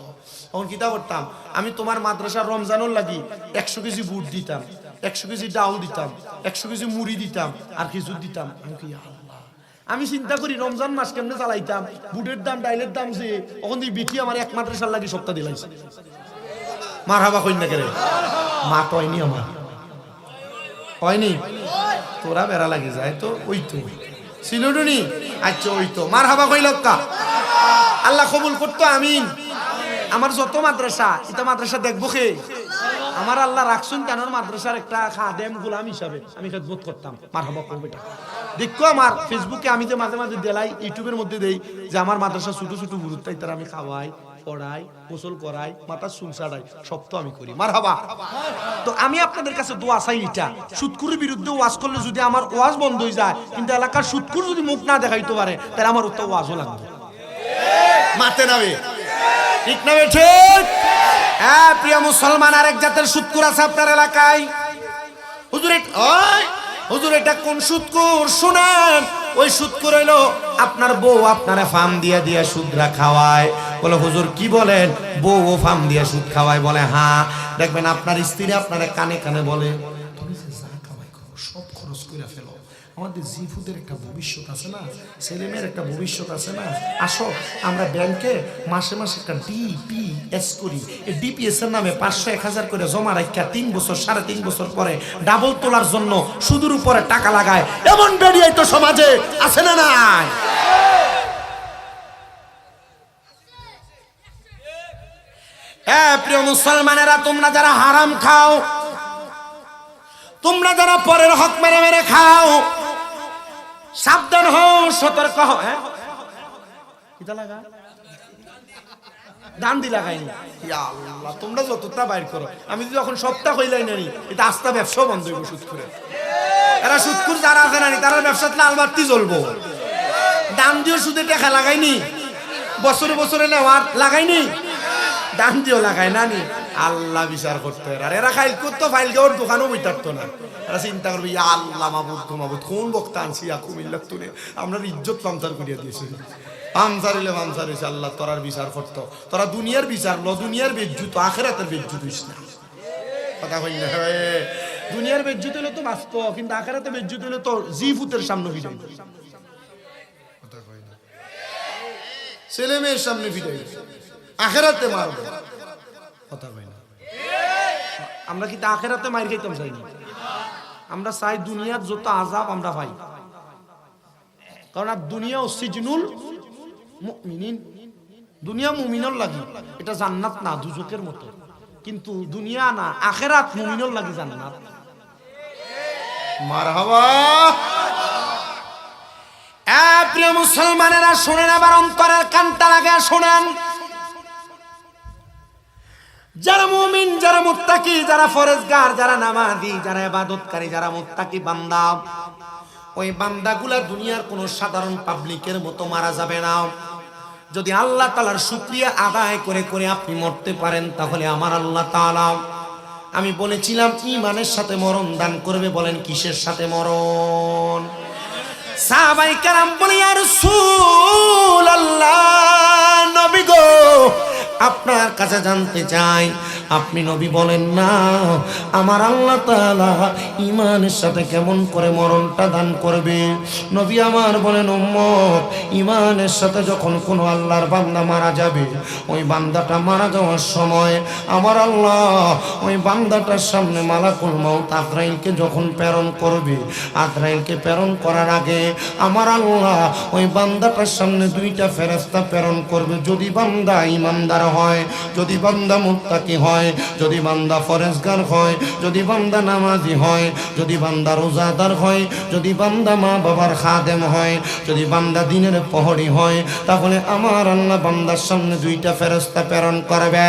Speaker 1: তখন কিতা করতাম আমি তোমার মাদ্রাসার রমজানুর লাগি 100 কেজি বুট দিতাম 100 কেজি ডাউল দিতাম 100 কেজি মুড়ি দিতাম আর খেজুর দিতাম আমি কি আমি চিন্তা করি রমজান মাস কেমনে চালাইতাম বুটের দাম ডাইলের দাম যে তখন এই বিটি আমার এক মাদ্রাসার লাগি সপ্তাহ দিলাইছে মারহাবা কইন না করে মা কয়নি আমার কয়নি তোরা বেড়া লাগে যায় তো ওই তো সিলুডুনি আচ্ছা ওই তো মারহাবা কইল কা আল্লাহ কবুল করতো আমিন আমার যত মাদ্রাসা এটা মাদ্রাসা দেখবো কে আমার আল্লাহ রাখছুন কেন মাদ্রাসার একটা খাদেম গোলাম হিসাবে আমি খেদমত করতাম মারহাবা করবে দেখো আমার ফেসবুকে আমি যে মাঝে মাঝে দেলাই ইউটিউবের মধ্যে দেই যে আমার মাদ্রাসা ছোট ছোট গুরুত্ব তারা আমি খাওয়াই পড়াই গোসল করাই মাথার চুল ছাড়াই সব তো আমি করি মারহাবা তো আমি আপনাদের কাছে দোয়া চাই এটা সুদখোরের বিরুদ্ধে ওয়াজ করলে যদি আমার ওয়াজ বন্ধ হয়ে যায় কিন্তু এলাকার সুদখোর যদি মুখ না দেখাইতে পারে তাহলে আমার ওটা ওয়াজও লাগবে মাতে নাবে ঠিক না ঠিক হ্যাঁ প্রিয় মুসলমান আরেক জাতের সুদখোর আছে আপনার এলাকায় হুজুর এটা কোন সুদখোর শুনেন ওই সুদখোর হইলো আপনার বউ আপনারে ফার্ম দিয়া দিয়া সুদরা খাওয়ায় বলে হুজুর কি বলেন বউ ফার্ম দিয়া সুদ খাওয়ায় বলে হ্যাঁ দেখবেন আপনার স্ত্রী আপনারে কানে কানে বলে তুমি যে যা কামাই করো সব খরচ করে ফেলো আমাদের জিফুদের একটা ভবিষ্যৎ আছে না ছেলেমেয়ের একটা ভবিষ্যৎ আছে না আসো আমরা ব্যাংকে মাসে মাসে একটা ডিপিএস করি এই ডিপিএস এর নামে 500-1000 করে জমা রাখা 3 বছর 3.5 বছর পরে ডাবল তোলার জন্য সুদের উপরে টাকা লাগায় এমন বেরিয়ে তো সমাজে আছে না নাই প্রিয় মুসলমানেরা, তোমরা যারা হারাম খাও, তোমরা যারা পরের হক মেরে মেরে খাও, সাবধান হও, সতর্ক হও। দান দি লাগাইনি, আল্লাহ তোমরা যতটা বাইর করো, আমি যখন সপ্তাহ হইলাই নানি, এটা আস্থা ব্যবসাও বন্ধ হইব সুদ করে। এরা সুদকুর যারা আছে নানি, তারা ব্যবসাতে লাল বাতি জ্বলবো। দান দিও সুদে টাকা লাগাইনি, বছরে বছরে নেওয়ার লাগাইনি, দান দিও লাগাই নানি। আল্লাহ বিচার করতে, আর এরা খাইল করতো ফাইল ওর দোকানও বইতারতো না। এরা চিন্তা করবে, ইয়া আল্লাহ মাবুদ মাবুদ কোন বক্তা আনছি কুমিল্লার তুলে আমরা ইজ্জত পামসার করিয়া দিয়েছি। পামসার হইলে পামসার হয়েছে, আল্লাহ তোরার বিচার করতো। তোরা দুনিয়ার বিচার ল, দুনিয়ার বেজ্জুত, আখেরাতের বেজ্জুত হইস না। কথা কই না, দুনিয়ার বেজ্জুত হইলে তো বাঁচতো, কিন্তু আখেরাতে বেজ্জুত হইলে তো জিফুতের সামনে ফিটাই। কথা কই না, ছেলে মেয়ের সামনে ফিটাই, আখেরাতে মারবে। কথা কই না, আমরা কি আখেরাতে মার খাইতাম চাই না? আমরা চাই দুনিয়ার যত আযাব আমরা পাই, কারণ দুনিয়া সিজনুল মুমিনিন, দুনিয়া মুমিনের লাগি এটা জান্নাত না, দুজকের মতো। কিন্তু দুনিয়া না, আখেরাত মুমিনের লাগি জান্নাত। মারহাবা। প্রিয় মুসলমানেরা শুনেন, আবার অন্তরের কানটা লাগে শুনেন। যারা মুমিন, যারা মুত্তাকি, যারা ফরজগার, যারা নামাজি, যারা ইবাদতকারী, যারা মুত্তাকি বান্দা, ওই বান্দাগুলা দুনিয়ার কোন সাধারণ পাবলিকের মতো মারা যাবে না। যদি আল্লাহ তাআলার শুকরিয়া আদায় করে করে আপনি মরতে পারেন, তাহলে আমার আল্লাহ তাআলা, আমি বলেছিলাম ঈমানের সাথে মরণ দান করবে। বলেন কিসের সাথে মরণ? সাহাবায়ে কেরাম বলে, ইয়া রাসূলুল্লাহ, নবী গো, আপনার কাছে জানতে চাই, আপনি নবী বলেন না আমার আল্লাহ তাআলা ঈমানের সাথে কেমন করে মরণটা দান করবে? নবী আমার বলেন, উম্মত, ঈমানের সাথে যখন কোনো আল্লাহর বান্দা মারা যাবে, ওই বান্দাটা মারা যাওয়ার সময় আমার আল্লাহ ওই বান্দাটার সামনে মালাকুল মউত আজরাইলকে যখন প্রেরণ করবে, আজরাইলকে প্রেরণ করার আগে আমার আল্লাহ ওই বান্দাটার সামনে দুইটা ফেরেশতা প্রেরণ করবে। যদি বান্দা ঈমানদার হয়, যদি বান্দা মুত্তাকি হয়, যদি বান্দা ফরজগার হয়, যদি বান্দা নামাজি হয়, যদি বান্দা রোজাদার হয়, যদি বান্দা মা বাবার খাদেম হয়, যদি বান্দা দিনের প্রহরী হয়, তাহলে আমার আল্লাহ বান্দার সামনে দুইটা ফেরেশতা প্রেরণ করবে।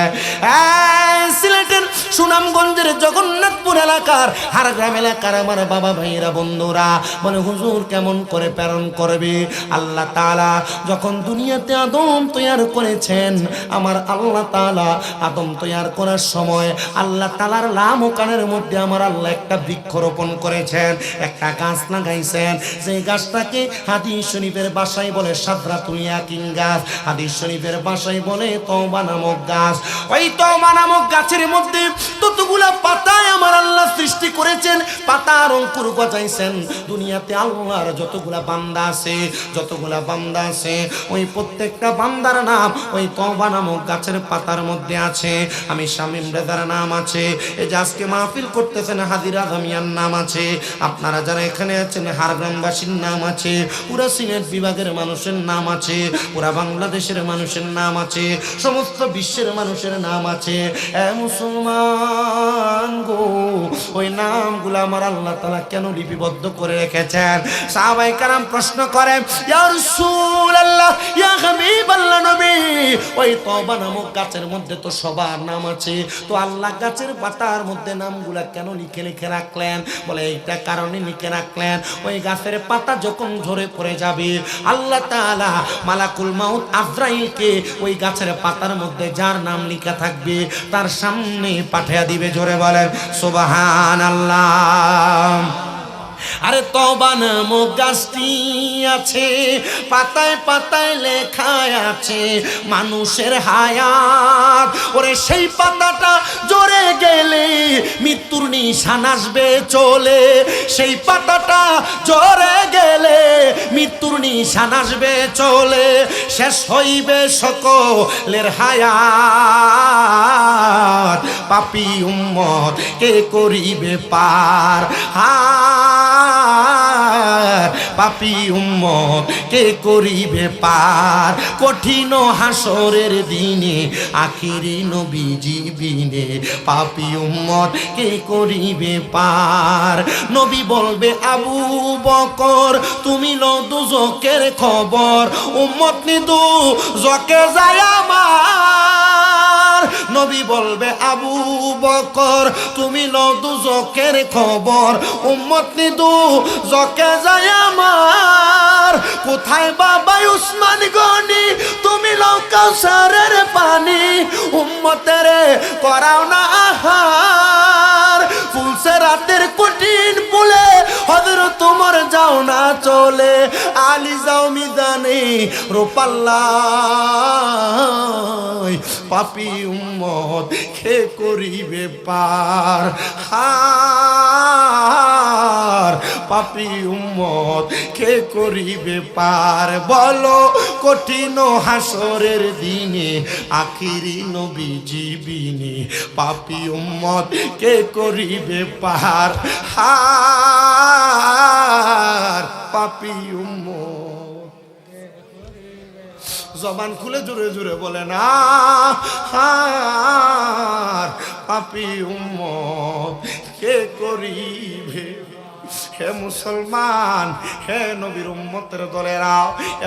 Speaker 1: সিলেটের সুনামগঞ্জের জগন্নাথপুর এলাকার হারগ্রাম এলাকার আমার বাবা ভাইরা বন্ধুরা বলে, হুজুর কেমন করে প্রেরণ করবে? আল্লাহ তাআলা যখন দুনিয়াতে আদম তৈরি করেছেন, আমার আল্লাহ তাআলা আদম তৈরি করার সময় আল্লাহ তাআলার লামকানের মধ্যে আমার আল্লাহ একটা বৃক্ষ রোপণ করেছেন, একটা গাছ লাগাইছেন। সেই গাছটাকে হাদিস শরীফের ভাষায় বলে সাদরাতুল ইয়াকিন গাছ, হাদিস শরীফের ভাষায় বলে তওবা নামক গাছ। ওই তওবা নামক গাছের মধ্যে ততগুলা পাতায় আমার আল্লাহ সৃষ্টি করেছেন, পাতার অঙ্কুর গজাইছেন। দুনিয়াতে আল্লাহর যতগুলা বান্দা আছে, যতগুলা বান্দা আছে, ওই প্রত্যেকটা বান্দার নাম ওই তওবা নামক গাছের পাতার মধ্যে আছে। আমি শামীম রেজার নাম আছে, এই যে আজকে মাহফিল করতেছেন হাদিরা জামিয়ার নাম আছে, আপনারা যারা এখানে আছেন হারগ্রামবাসীর নাম আছে, পুরা সিলেট বিভাগের মানুষের নাম আছে, পুরা বাংলাদেশের মানুষের নাম আছে, সমস্ত বিশ্বের মানুষের নাম আছে। এ মুসলমান গো, ওই নামগুলো আমার আল্লাহ তাআলা কেন লিপিবদ্ধ করে রেখেছেন? সাহাবায়ে কেরাম প্রশ্ন করেন, ইয়া রাসূলুল্লাহ, ইয়া হাবিবাল্লাহ নবী, ওই তওবা নামক গাছের মধ্যে তো সবার নাম আছে, তো আল্লাহ গাছের পাতার মধ্যে নামগুলা কেন লিখে লিখে রাখলেন? বলে এইটা কারণে লিখে রাখলেন, ওই গাছের পাতা যখন ঝরে পড়ে যাবে, আল্লাহ তাআলা মালাকুল মউত আজরাইলকে ওই গাছের পাতার মধ্যে যার নাম লেখা থাকবে তার সামনে পাঠিয়ে দিবে। জোরে বলেন সুবহানাল্লাহ। আরে তওবা নামক গাছটি আছে, পাতায় পাতায় লেখা আছে মানুষের হায়াত। ওরে সেই পাতাটা ঝরে গেলে মৃত্যুর নিশান আসবে চলে, সেই পাতাটা ঝরে গেলে মৃত্যুর নিশান আসবে চলে, শেষ হইবে সকলের হায়াত, পাপী উম্মত কে করিবে পার। পাপী উম্মত কে করিবে পার কঠিন হাসরের দিনে আখিরি নবীজি বিনে পাপী উম্মত কে করিবে পার নবী বলবে আবু বকর তুমি লও দুজকের খবর উম্মত নিদু জকে যায় আমার নবী বলবে আবু বকর তুমি লও দুজকের খবর উম্মত নিদু জকে যায় আমার কোথায় বাবা উসমান গনি তুমি লও কাউসারের পানি উম্মতের করাও না আহার ফুলসে রাতের কঠিন পুলে হযরত ওমর যাও না চলে আলী যাও মিজানে রূপাল্লাহ পাপী উম্মত কে করিবে পার হার পাপী উম্মত কে করিবে পার বলো কঠিন হাসরের দিনে আখিরি নবীজি বিনে পাপী উম্মত কে করিবে পার হার পাপী উম্মত জবান খুলে জোরে জোরে বলে না হার পাপী উম্মত কে করিবে হে মুসলমান হে নবীর উম্মতের দলেরা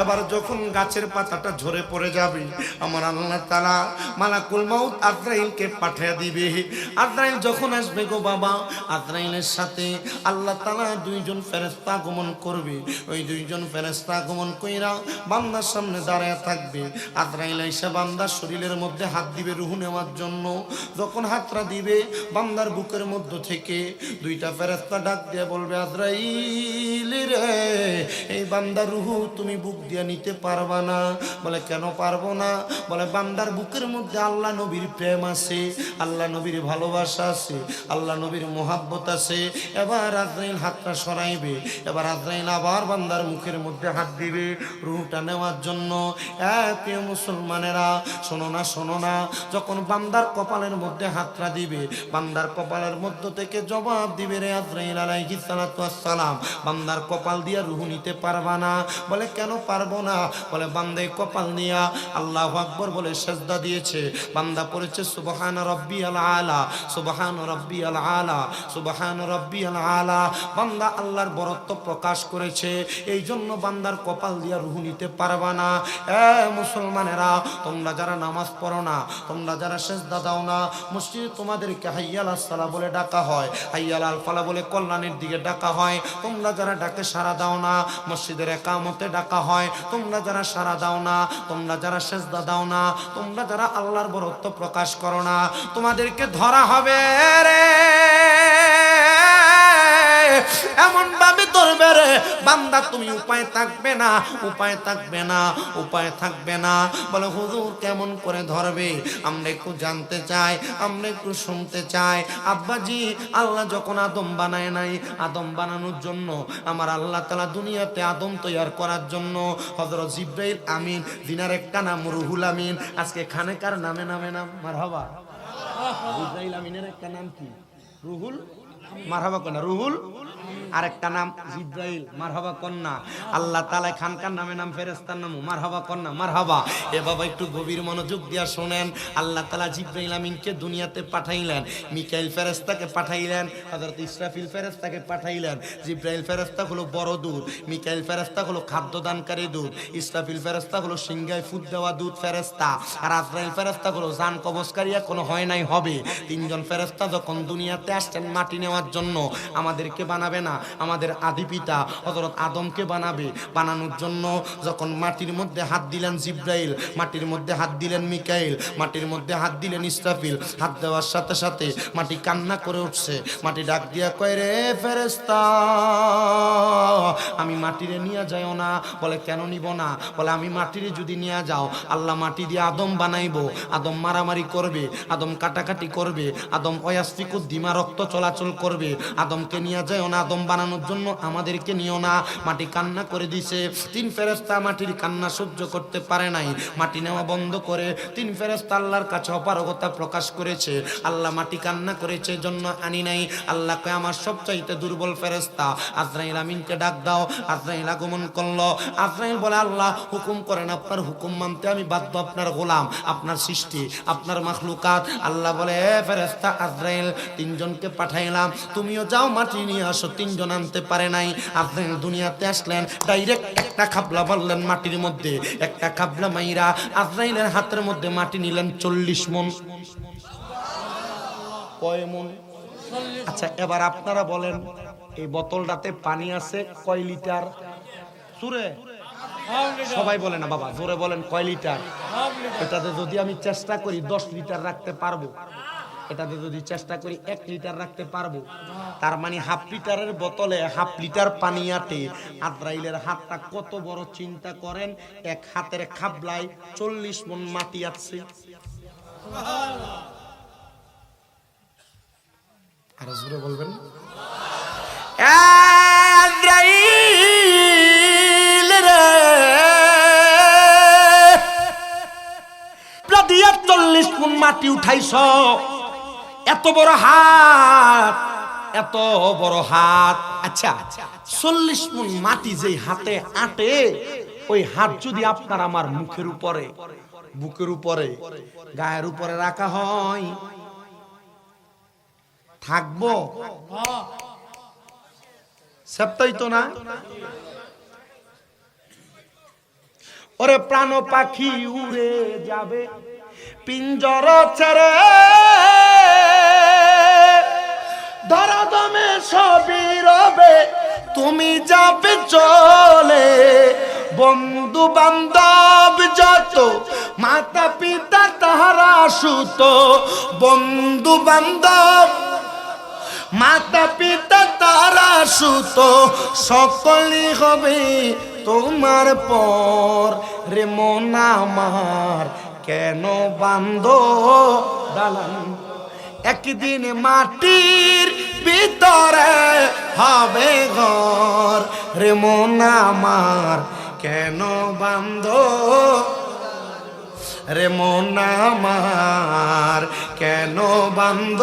Speaker 1: এবার যখন গাছের পাতাটা ঝরে পড়ে যাবে আমার আল্লাহ তাআলা মালাকুল মাউত আজরাইলকে পাঠিয়ে দিবে আজরাইল যখন আসবে গো বাবা আজরাইলের সাথে আল্লাহ তাআলা দুইজন ফেরেশতা আগমন করবে ওই দুইজন ফেরেশতা আগমন কইরা বান্দার সামনে দাঁড়ায় থাকবে আজরাইল এসে বান্দার শরীরের মধ্যে হাত দিবে রূহ নেওয়ার জন্য যখন হাতটা দিবে বান্দার বুকের মধ্য থেকে দুইটা ফেরেশতা ডাক দিয়ে বলবে আজরাইল রে এই বান্দার রূহ তুমি বুক দিয়ে নিতে পারবা না বলে কেন পারবো না বলে বান্দার বুকের মধ্যে আল্লাহ নবীর প্রেম আছে আল্লাহ নবীর ভালোবাসা আছে আল্লাহ নবীর মোহাব্বত আছে এবার আজরাইল হাতটা সরাইবে এবার আজরাইল আবার বান্দার মুখের মধ্যে হাত দিবে রূহটা নেওয়ার জন্য প্রিয় মুসলমানেরা শোনো না যখন বান্দার কপালের মধ্যে হাতটা দিবে বান্দার কপালের মধ্য থেকে জবাব দিবে রে আজরাইল আলাইহিস সালাতু ওয়াস সালাম বান্দার কপাল দিয়া রূহ নিতে পারবা না বলে কেন পারবো না বলে বান্দা কপাল নিয়া আল্লাহু আকবার বলে সিজদা দিয়েছে বান্দা পড়েছে সুবহান রাব্বিয়াল আলা সুবহান রাব্বিয়াল আলা সুবহান রাব্বিয়াল আলা বান্দা আল্লাহর বরত্ব প্রকাশ করেছে এই জন্য বান্দার কপাল দিয়া রূহ নিতে পারবা না মুসলমানেরা তোমরা যারা নামাজ পড়ো না তোমরা যারা সিজদা দাও না মসজিদে তোমাদেরকে হাইয়াল আসসালা বলে ডাকা হয় হাইয়াল আল ফালা বলে কল্যাণের দিকে ডাকা হয় তোমরা যারা ডাকে সাড়া দাও না মসজিদের ইকামতে ডাকা হয় তোমরা যারা সাড়া দাও না তোমরা যারা সিজদা দাও না তোমরা যারা আল্লাহর বরত্ব প্রকাশ করো না তোমাদেরকে ধরা হবে রে এমন ভাবে ধরবে রে বান্দা তুমি উপায় থাকবে না বলে হুজুর কেমন করে ধরবে আমরা একটু জানতে চাই আমরা একটু শুনতে চাই আব্বাজি আল্লাহ যখন আদম বানায় নাই আদম বানানোর জন্য আমার আল্লাহ তাআলা দুনিয়াতে আদম তৈয়ার করার জন্য হযরত জিবরাইল আমিন দিনার একটা নাম রুহুল আমিন আজকে খানেকার নামে নাম মারহাবা জিবরাইল আমিনের একটা নাম কি রুহুল মারহাবা কন্যা রুহুল আরেকটা নাম জিবরাইল মারহাবা কন্যা আল্লাহ তাআলা খানকার নামে নাম ফেরেশতার নাম মারহাবা কন্যা মারহাবা এ বাবা একটু গভীর মনোযোগ দিয়া শুনেন আল্লাহ তাআলা জিবরাইল আমিনকে দুনিয়াতে পাঠাইলেন মিকাইল ফেরেশতাকে পাঠাইলেন হযরত ইসরাফিল ফেরেশতাকে পাঠাইলেন জিবরাইল ফেরেশতা হলো বড় দূত মিকাইল ফেরেশতা হলো খাদ্য দানকারী দূত ইসরাফিল ফেরেশতা হলো সিংহায় ফুট দেওয়া দূত ফেরেশতা আর আজরাইল ফেরেশতা হলো জান কবজকারী এখনো হয় নাই হবে তিনজন ফেরেশতা যখন দুনিয়াতে আসছেন মাটি নেওয়ার জন্য আমাদেরকে বানাবে না আমাদের আদি পিতা হযরত আদমকে বানানোর জন্য যখন মাটির মধ্যে হাত দিলেন জিবরাইল মাটির মধ্যে হাত দিলেন মিকাইল মাটির মধ্যে হাত দিলেন ইসরাফিল হাত দেওয়ার সাথে সাথে মাটি কান্না করে উঠছে মাটি ডাক দিয়া কয় রে ফেরেশতা আমি মাটিরে নিয়ে যাইও না বলে কেন নিব না বলে আমি মাটিরে যদি নিয়ে যাও আল্লাহ মাটি দিয়ে আদম বানাইবো আদম মারামারি করবে আদম কাটাকাটি করবে আদম অয়াস্তিকুদ দিমা রক্ত চলাচল করবে আদমকে নিয়ে যাইও না আদম বানানোর জন্য আমাদেরকে নিও না। মাটি কান্না করে দিছে। 3 ফেরেশতা মাটির কান্না সহ্য করতে পারে নাই, মাটি নেওয়া বন্ধ করে 3 ফেরেশতা আল্লাহর কাছে অপারগতা প্রকাশ করেছে। আল্লাহ মাটি কান্না করেছে জন্য আনি নাই। আল্লাহ কয় আমার সবচাইতে দুর্বল ফেরেশতা আজরাইল আমিনকে ডাক দাও। আজরাইল আগমন করলো। আজরাইল বলে আল্লাহ হুকুম করেন, আপনার হুকুম মানতে আমি বাধ্য, আপনার গোলাম, আপনার সৃষ্টি, আপনার মাখলুকাত। আল্লাহ বলে ফেরেশতা আজরাইল 3 জনকে পাঠাইলাম, তুমিও যাও মাটি নিয়ে আসো। 3 জন আনতে পারে নাই। আজরাইল দুনিয়াতে আসলেন, ডাইরেক্ট একটা খাবলা মারলেন মাটির মধ্যে। একটা খাবলা মাইরা আজরাইলের হাতের মধ্যে মাটি নিলেন 40 মণ। কয় মণ? আচ্ছা এবার আপনারা বলেন এই বোতলটাতে পানি আছে কয় লিটার? সুরে সবাই বলে না বাবা, জোরে বলেন কয় লিটার? এটাতে যদি আমি চেষ্টা করি 10 লিটার রাখতে পারবো, এটাতে যদি চেষ্টা করি 1 লিটার রাখতে পারবো। তার মানে হাফ লিটারের বোতলে হাফ লিটার পানি আটে। আজরাইলের হাতটা কত বড় চিন্তা করেন, এক হাতের খাবলায় 40 মণ মাটি আছে। আর জোরে বলবেন আজরাইল রে, 40 মণ মাটি উঠাইছ, এত বড় হাত, এত বড় হাত। আচ্ছা 40 মণ মাটি যে হাতে আটে, ওই হাত যদি আপনার আমার মুখের উপরে, বুকের উপরে, গায়ের উপরে রাখা হয় থাকবো? সেপ্তাই তো না। ওরে প্রাণ পাখি উড়ে যাবে পিঞ্জর ছেড়ে, দরদমে সবই রবে তুমি যাবে চলে। বন্ধু বান্ধব যত, মাতা পিতা তাহারা সুত, বন্ধু বান্ধব মাতা পিতা তারা সুত, সকলই হবে তোমার পর। রে মন আমার কেন বান্ধ দালান, একদিন মাটির ভিতরে হবে ঘর। রে মন আমার কেন বান্ধ, রে মন আমার কেন বান্ধ।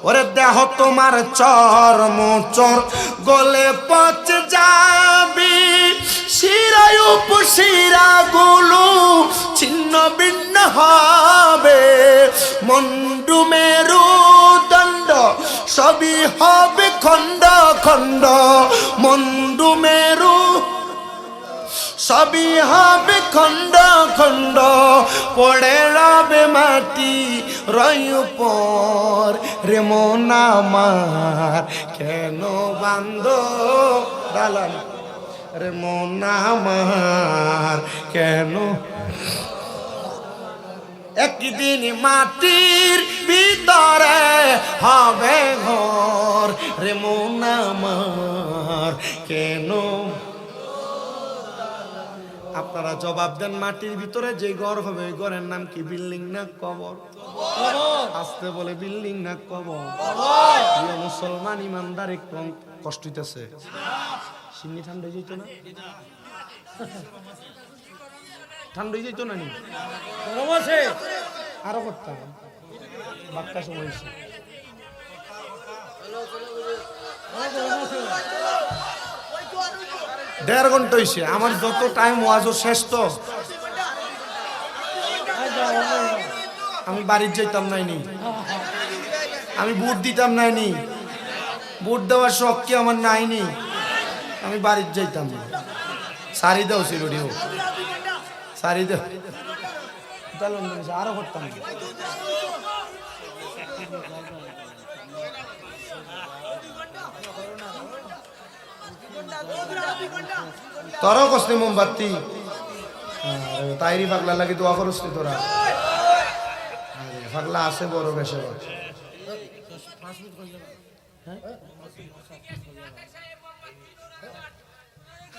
Speaker 1: ওরে দেহ তোমার চর্ম চর গলে পচে যাবি, শিরায় উপশিরা গুলো ছিন্ন ভিন্ন হবে। মন্ডু মেরু দণ্ড সবই হবে খণ্ড খণ্ড, মন্ডু মেরু সবই হবে খণ্ড খণ্ড। পড়ে রবে মাটি রয় উপর। রে মন আমার কেন বান্ধ দালান, রে মন আমার কেন। একদিন মাটির ভিতরে হবে ঘর। রে মন আমার কেন। আপনারা জবাব দেন, মাটির ভিতরে যে ঘর হবে ওই ঘরের নাম কি? বিল্ডিং না কবর? আসতে বলে বিল্ডিং না কবর? মুসলমান ইমানদার একটু কষ্ট হইতেছে। সিন্নি ঠান্ডা হয়ে যেত না? ঠান্ডা হয়ে যেত না? নি আরো করতাম বাক্কা সময়। 1.5 ঘন্টা হয়েছে আমার, যত টাইম ওয়াজও শেষ। তো আমি বাড়ির যাইতাম নাইনি, আমি বুট দিতাম নাইনি, বুট দেওয়ার শখ কি আমার নাইনি, আমি বাড়ির যাইতাম না। সারি দাও ছিল ডিও, সারি দাও আরো করতাম। তোরাও কষ্ট মোমবাতি তাইরি পাগলা লাগে দোয়া করস তোরা। পাগলা আছে বড় বেশে।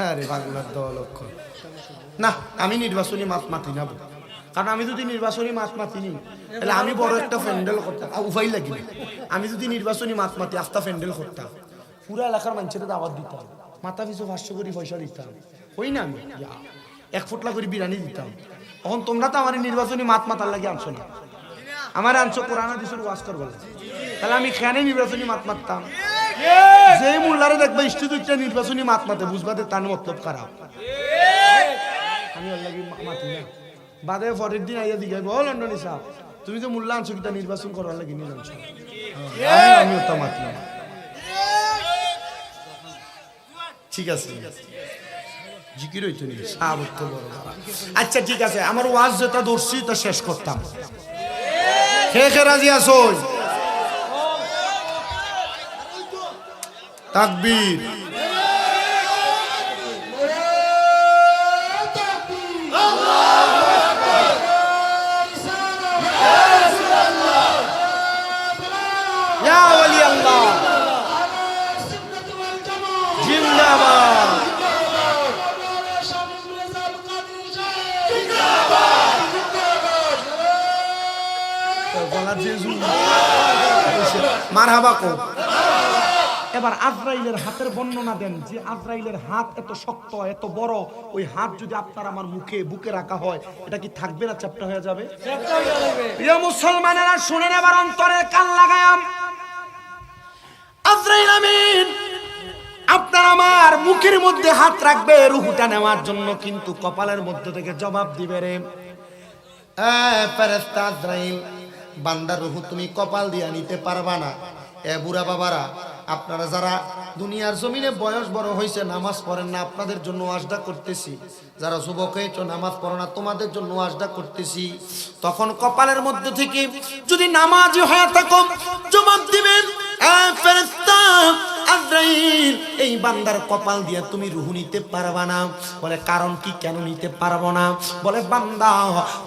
Speaker 1: আরে পাগলার 10 লক্ষ না, আমি নির্বাচনী মাতি না। কারণ আমি যদি নির্বাচনী মাত মাতিনি তাহলে আমি বড় একটা প্যান্ডেল করতাম, উপায় লাগবে। আমি যদি নির্বাচনী মাত মাতি আস্তা প্যান্ডেল করতাম, পুরো এলাকার মানুষের দাওয়াত দিতাম, মাথা পিছু 500 করে পয়সা দিতাম, হই না আমি 1 ফুটলা করে বিরিয়ানি দিতাম। তখন তোমরা তো আমার নির্বাচনী মাত মাতার লাগে আনছো না, আমার আনছো কোরআন হাদিসের ওয়াজ করবো, তাহলে আমি কেন নির্বাচনী মাত মারতাম? যে মোল্লারে দেখবে ইনস্টিটিউটটা নির্বাচনী মাত মাতে বুঝবাতে তার মতলব খারাপ। আমি ওর লাগি মাতি না, বাদে পরের দিন আইয়া দিকে বল লন্ডনী সাহেব তুমি তো মোল্লা আনছো কিটা নির্বাচন করার লাগি নিয়ে আনছো, আমি ওটা মাতলাম। ঠিক আছে, জিকির হইতো নি সাহাবত তো বড়। আচ্ছা ঠিক আছে, আমার ওয়াজ যেটা দর্শি তা শেষ করতাম। কে কে রাজি আছো? তাকবীর। ইয়া ওলি আল্লাহ জিন্দাবাদ। মারহাবা কো। এবার আজরাইলের হাতের বর্ণনা দেন, যে আজরাইলের হাত এত শক্ত এত বড়, ওই হাত যদি আপনার আমার মুখে বুকে রাখা হয় এটা কি থাকবে না চ্যাপ্টা হয়ে যাবে? প্রিয় মুসলমানেরা শুনেন এবার অন্তরের কান লাগায়াম। আজরাইল আমিন আপনার আমার মুখের মধ্যে হাত রাখবে রূহটা নেওয়ার জন্য, কিন্তু কপালের মধ্যে থেকে জবাব দিবে রে ফেরেশতা আজরাইল, বান্দার রূহ তুমি কপাল দিয়া নিতে পারবা না। এ বুড়া বাবারা, আপনারা যারা দুনিয়ার জমিনে বয়স বড় হয়েছে নামাজ পড়েন না, আপনাদের জন্য ওয়াজটা করতেছি। যারা যুবক হয়েছ নামাজ পড়ো না, তোমাদের জন্য ওয়াজটা করতেছি। তখন কপালের মধ্যে থেকে যদি নামাজি হয়ে থাকো জবাব দিবেন ফেরেশতা আজরাইল, এই বান্দার কপাল দিয়ে তুমি রূহ নিতে পারবা না। বলে কারণ কি, কেন নিতে পারবো না? বলে বান্দা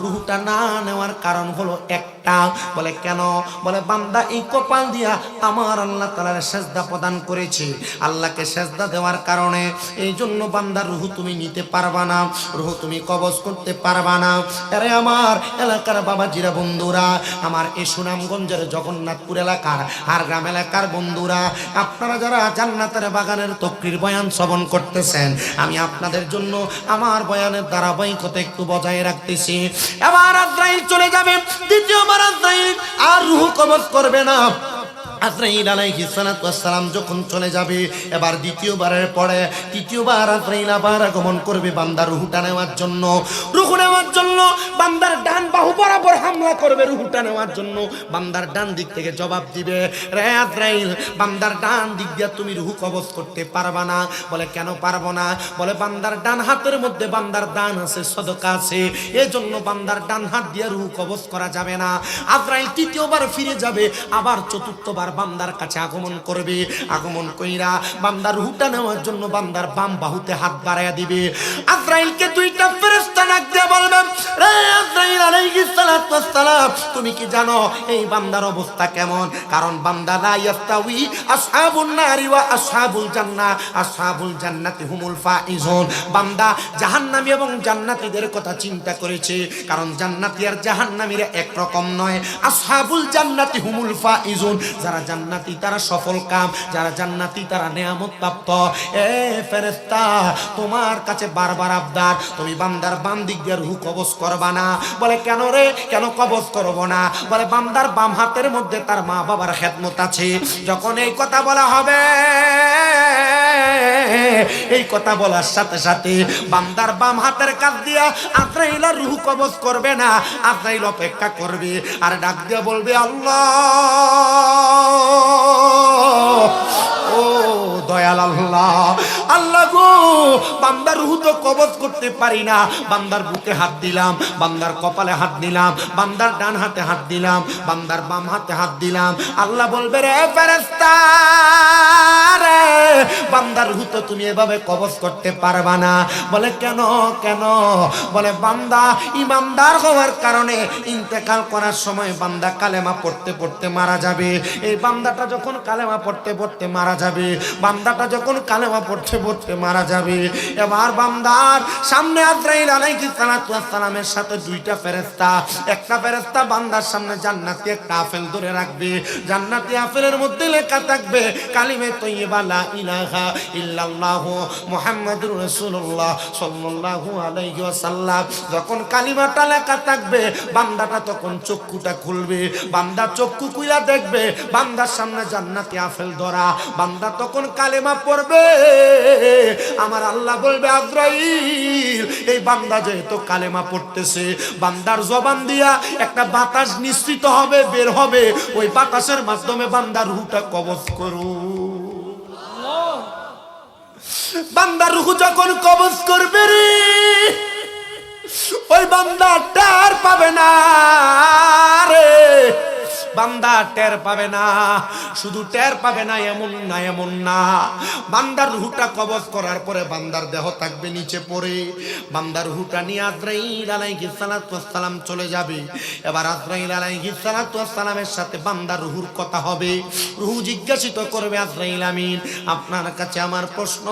Speaker 1: রূহটা না নেওয়ার কারণ হলো একটা। বলে কেন? বলে বান্দা এই কপাল দিয়া আমার আল্লাহ তাআলার সেজদা প্রদান করেছে, আল্লাহকে সেজদা দেওয়ার কারণে এই জন্য বান্দার রূহ তুমি নিতে পারবা না, রূহ তুমি কবজ করতে পারবা না। আরে আমার এলাকার বাবাজিরা বন্ধুরা, আমার এই সুনামগঞ্জের জগন্নাথপুর এলাকার আর গ্রাম এলাকার বন্ধুরা, আপনারা যারা জান্নাতের বাগানের তকরির বয়ান শ্রবণ করতেছেন, আমি আপনাদের জন্য আমার বয়ানের ধারাবাহিকতা একটু বজায় রাখতেছি। এবার আজরাইল চলে যাবে, দ্বিতীয়বার আজরাইল আর রূহ কবজ করবে না। আজরাইল আলাইহিস সালাতু ওয়াস সালাম যখন চলে যাবে, এবার দ্বিতীয়বারের পরে তৃতীয়বার আজরাইল আবার আগমন করবে বান্দার রূহটা নেওয়ার জন্য। রূহ নেওয়ার জন্য বান্দার ডান বাহু বরাবর হামলা করবে, রূহটা নেওয়ার জন্য বান্দার ডান দিক থেকে জবাব দিবে, রে আজরাইল বান্দার ডান দিক দিয়ে তুমি রূহ কবজ করতে পারবা না। বলে কেন পারবো না? বলে বান্দার ডান হাতের মধ্যে বান্দার দান আছে, সদকা আছে, এজন্য বান্দার ডান হাত দিয়ে রূহ কবজ করা যাবে না। আজরাইল তৃতীয়বার ফিরে যাবে, আবার চতুর্থবার বান্দার কাছে আগমন করবে। আগমন কইরা বান্দার রূহটা নেওয়ার জন্য বান্দার বাম বাহুতে হাত বাড়ায়া দিবে। আজরাইলকে দুইটা ফেরেশতা ডাক দিয়ে বলবে, রে আজরাইল আলাইহিস সালাতু ওয়াস সালাম, তুমি কি জানো এই বান্দার অবস্থা কেমন? কারণ বান্দা লা ইয়াস্তাউই আসহাবুন নারি ওয়া আসহাবুল জান্নাহ, আসহাবুল জান্নাতি হুমুল ফাইজুন। বান্দা জাহান্নামী এবং জান্নাতীদের কথা চিন্তা করেছে, কারণ জান্নাতী আর জাহান্নামীরা এক রকম নয়। আসহাবুল জান্নাতি হুমুল ফাইজুন, যারা জান্নাতি তারা সফল কাম, যারা জান্নাতি তারা নেয়ামত প্রাপ্ত। এ ফেরেশতা, তোমার কাছে বারবার আবদার, তুমি বান্দার বাম দিক দিয়ে রূহ কবজ করবা না। বলে কেন রে, কেন কবজ করব না? বলে বান্দার বাম হাতের মধ্যে তার মা বাবার খেদমত আছে। যখন এই কথা বলা হবে, এই কথা বলার সাথে সাথে বান্দার বাম হাতের কাছ দিয়া আজরাইল রূহ কবজ করবে না, আজরাইল অপেক্ষা করবে আর ডাক দিয়ে বলবে, আল্লাহ ও দয়াল আল্লাহ, আল্লাহ গো, বান্দার রূহ তো কবজ করতে পারি না। বান্দার বুকে হাত দিলাম, বান্দার কপালে হাত দিলাম, বান্দার ডান হাতে হাত দিলাম, বান্দার বাম হাতে হাত দিলাম। আল্লাহ বলবে, রে ফেরেশতা রে, বান্দার রূহ তো তুমি এভাবে কবজ করতে পারবা না। বলে কেন? কেন? বলে বান্দা ইমানদার হওয়ার কারণে ইন্তেকাল করার সময় বান্দা কালেমা পড়তে পড়তে মারা যাবে। এই বান্দাটা যখন কালেমা পড়তে পড়তে মারা যাবে, বান্দাটা যখন কালেমা পড়তে পড়তে পড়তে মারা যাবে। এবার বান্দার সামনে আজরাইল আলাইহিস সালাতু ওয়াস সালামের সাথে দুইটা ফেরেশতা, একটা ফেরেশতা বান্দার সামনে জান্নাতি একটা আপেল ধরে রাখবে। জান্নাতি আপেলের মধ্যে লেখা থাকবে কালিমে তয়্যিবা লা ইলাহা ইল্লাল্লাহু মুহাম্মাদুর রাসূলুল্লাহ সাল্লাল্লাহু আলাইহি ওয়াসাল্লাম। যখন কালিমাটা লেখা থাকবে বান্দাটা তখন চক্ষুটা খুলবে, বান্দা চক্ষু খুলে দেখবে বান্দার সামনে জান্নাতি আপেল ধরা। বান্দা তখন কালেমা পড়বে, আমার আল্লাহ বলবে আজরাইল এই বান্দা যেহেতু কালেমা পড়তেছে, বান্দার জবান দিয়া একটা বাতাস নিঃসৃত হবে, বের হবে, ওই বাতাসের মাধ্যমে বান্দার রূহটা কবজ করো। বান্দার রূহ যখন কবজ করবে রে, ওই বান্দা টের পাবে না রে, বান্দা টের পাবে না। শুধু টের পাবে না এমন না, এমন না, বান্দার রূহটা কবজ করার পরে বান্দার দেহ থাকবে নিচে পড়ে। বান্দার রূহটা নিয়ে আজরাইল আলাইহিস সালাতু ওয়াস সালাম চলে যাবে। এবার আজরাইল আলাইহিস সালাতু ওয়াস সালামের সাথে বান্দার রূহুর কথা হবে। রূহ জিজ্ঞাসিত করবে আজরাইল আমিন আপনার কাছে আমার প্রশ্ন,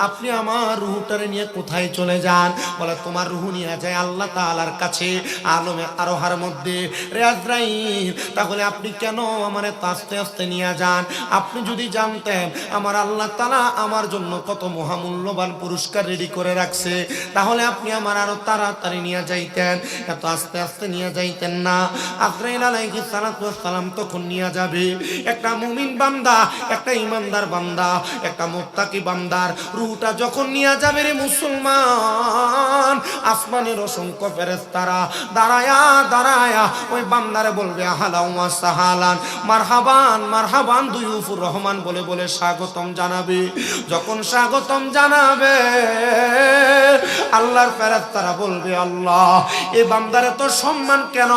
Speaker 1: আপনি আমার রূহটারে নিয়ে কোথায় চলে যান? বলে তোমার রূহ নিয়ে যায় আল্লাহ তাআলার কাছে আলমে আরোহার মধ্যে। রে আজরাইল তাহলে আপনি কেন আমার আস্তে আস্তে নিয়ে যান? আপনি যদি জানতেন আমার আল্লাহ তাআলা আমার জন্য কত মহামূল্যবান পুরস্কার রেডি করে রাখছে, তাহলে আপনি আমার আরো তাড়াতাড়ি নিয়ে যাইতেন, এত আস্তে আস্তে নিয়ে যাইতেন না। আজরাইল আলাইহিস সালাতু ওয়াস সালাম তখন নিয়ে যাবে একটা মুমিন বান্দা, একটা ইমানদার বান্দা, একটা মুত্তাকি বান্দার রূহটা যখন নিয়ে যাবে রে মুসলমান, আসমানের অসংখ্য ফেরেশতারা দাঁড়ায়া দাঁড়ায়া ওই বান্দারে বলবে আহলান ওয়া সাহালান, মারহাবান মারহাবান, দুয়ুফুর রহমান বলে বলে স্বাগতম জানাবে। যখন স্বাগতম জানাবে আল্লাহর ফেরেশতারা বলবে আল্লাহ এই বান্দারে তো সম্মান কেন?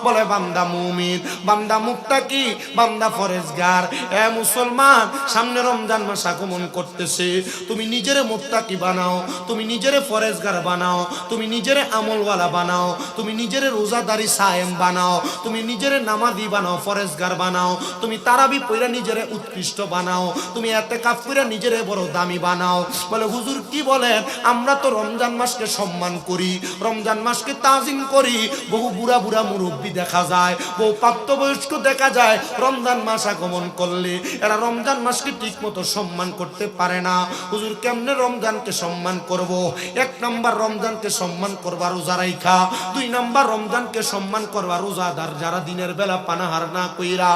Speaker 1: বলে বান্দা মুমিন, বান্দা মুত্তাকি, বান্দা ফরেজগার। এ মুসলমান, সামনে রমজান মাস আগমন করতেছে, তুমি নিজেরে মুত্তাকি বানাও, তুমি নিজেরে ফরেজগার বানাও, তুমি নিজেরে আমলওয়ালা বানাও, তুমি নিজেরে রোজাদারি সায়েম বানাও, তুমি নিজেরে নামাজি বানাও, ফরেজগার বানাও, তুমি তারাবি পড়া নিজেরে উৎকৃষ্ট বানাও, তুমি ইতিকাফ করে নিজেরে বড় দামি বানাও। বলে হুজুর কি বলেন? আমরা তো রমজান মাসকে সম্মান করি, রমজান মাসকে তাজিম করি। বহু বুড়া বুড়া মুরব্বী দেখা যায়, বহু প্রাপ্তবয়স্ক দেখা যায়, রমজান মাস আগমন করলে এরা রমজান মাসকে ঠিক মতো সম্মান করতে পারে না। হুজুর কেমনে রমজানকে সম্মান করব? এক নাম্বার রমজানকে সম্মান করবা রোজা রাইখা, দুই নাম্বার রমজানকে সম্মান করবা রোজাদার যারা দিনের বেলা পানাহার না কইরা।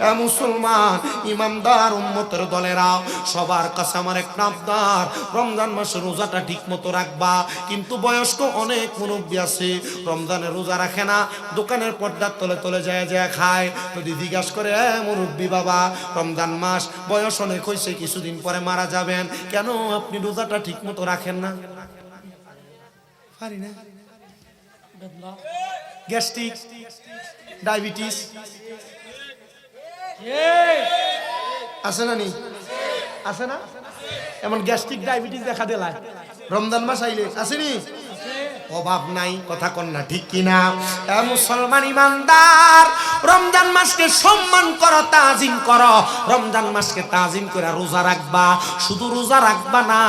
Speaker 1: এ মুসলমান ইমানদার উম্মতের দলেরা, সবার কাছে আমার এক আবদার, রমজান মাসে রোজাটা ঠিক মতো রাখবা। কিন্তু বয়স্ক অনেক মুরব্বী আছে রমজানে রোজা রাখে না, দোকানের পর্দার তলে তলে যায় যায় খায়। যদি জিজ্ঞাসা করে এ মুরব্বী বাবা রমজান মাস, বয়স অনেক হয়েছে, কিছুদিন পরে মারা যাবেন, কেন আপনি রোজাটা ঠিক মতো রাখেন না? পারি না, গ্যাস্ট্রিক, ডায়াবেটিস আছে না? নি আছে না? এমন গ্যাস্ট্রিক ডায়াবেটিস দেখা দিলায় রমজান মাস আইলে আসেনি? অভাব নাই, কথা কন না ঠিক কিনা? এ মুসলমান ইমানদার, রমজান মাসকে সম্মান করো, তাজিম করো, রমজান মাসকে তাজিম করে রোজা রাখবা। শুধু রোজা রাখবা না,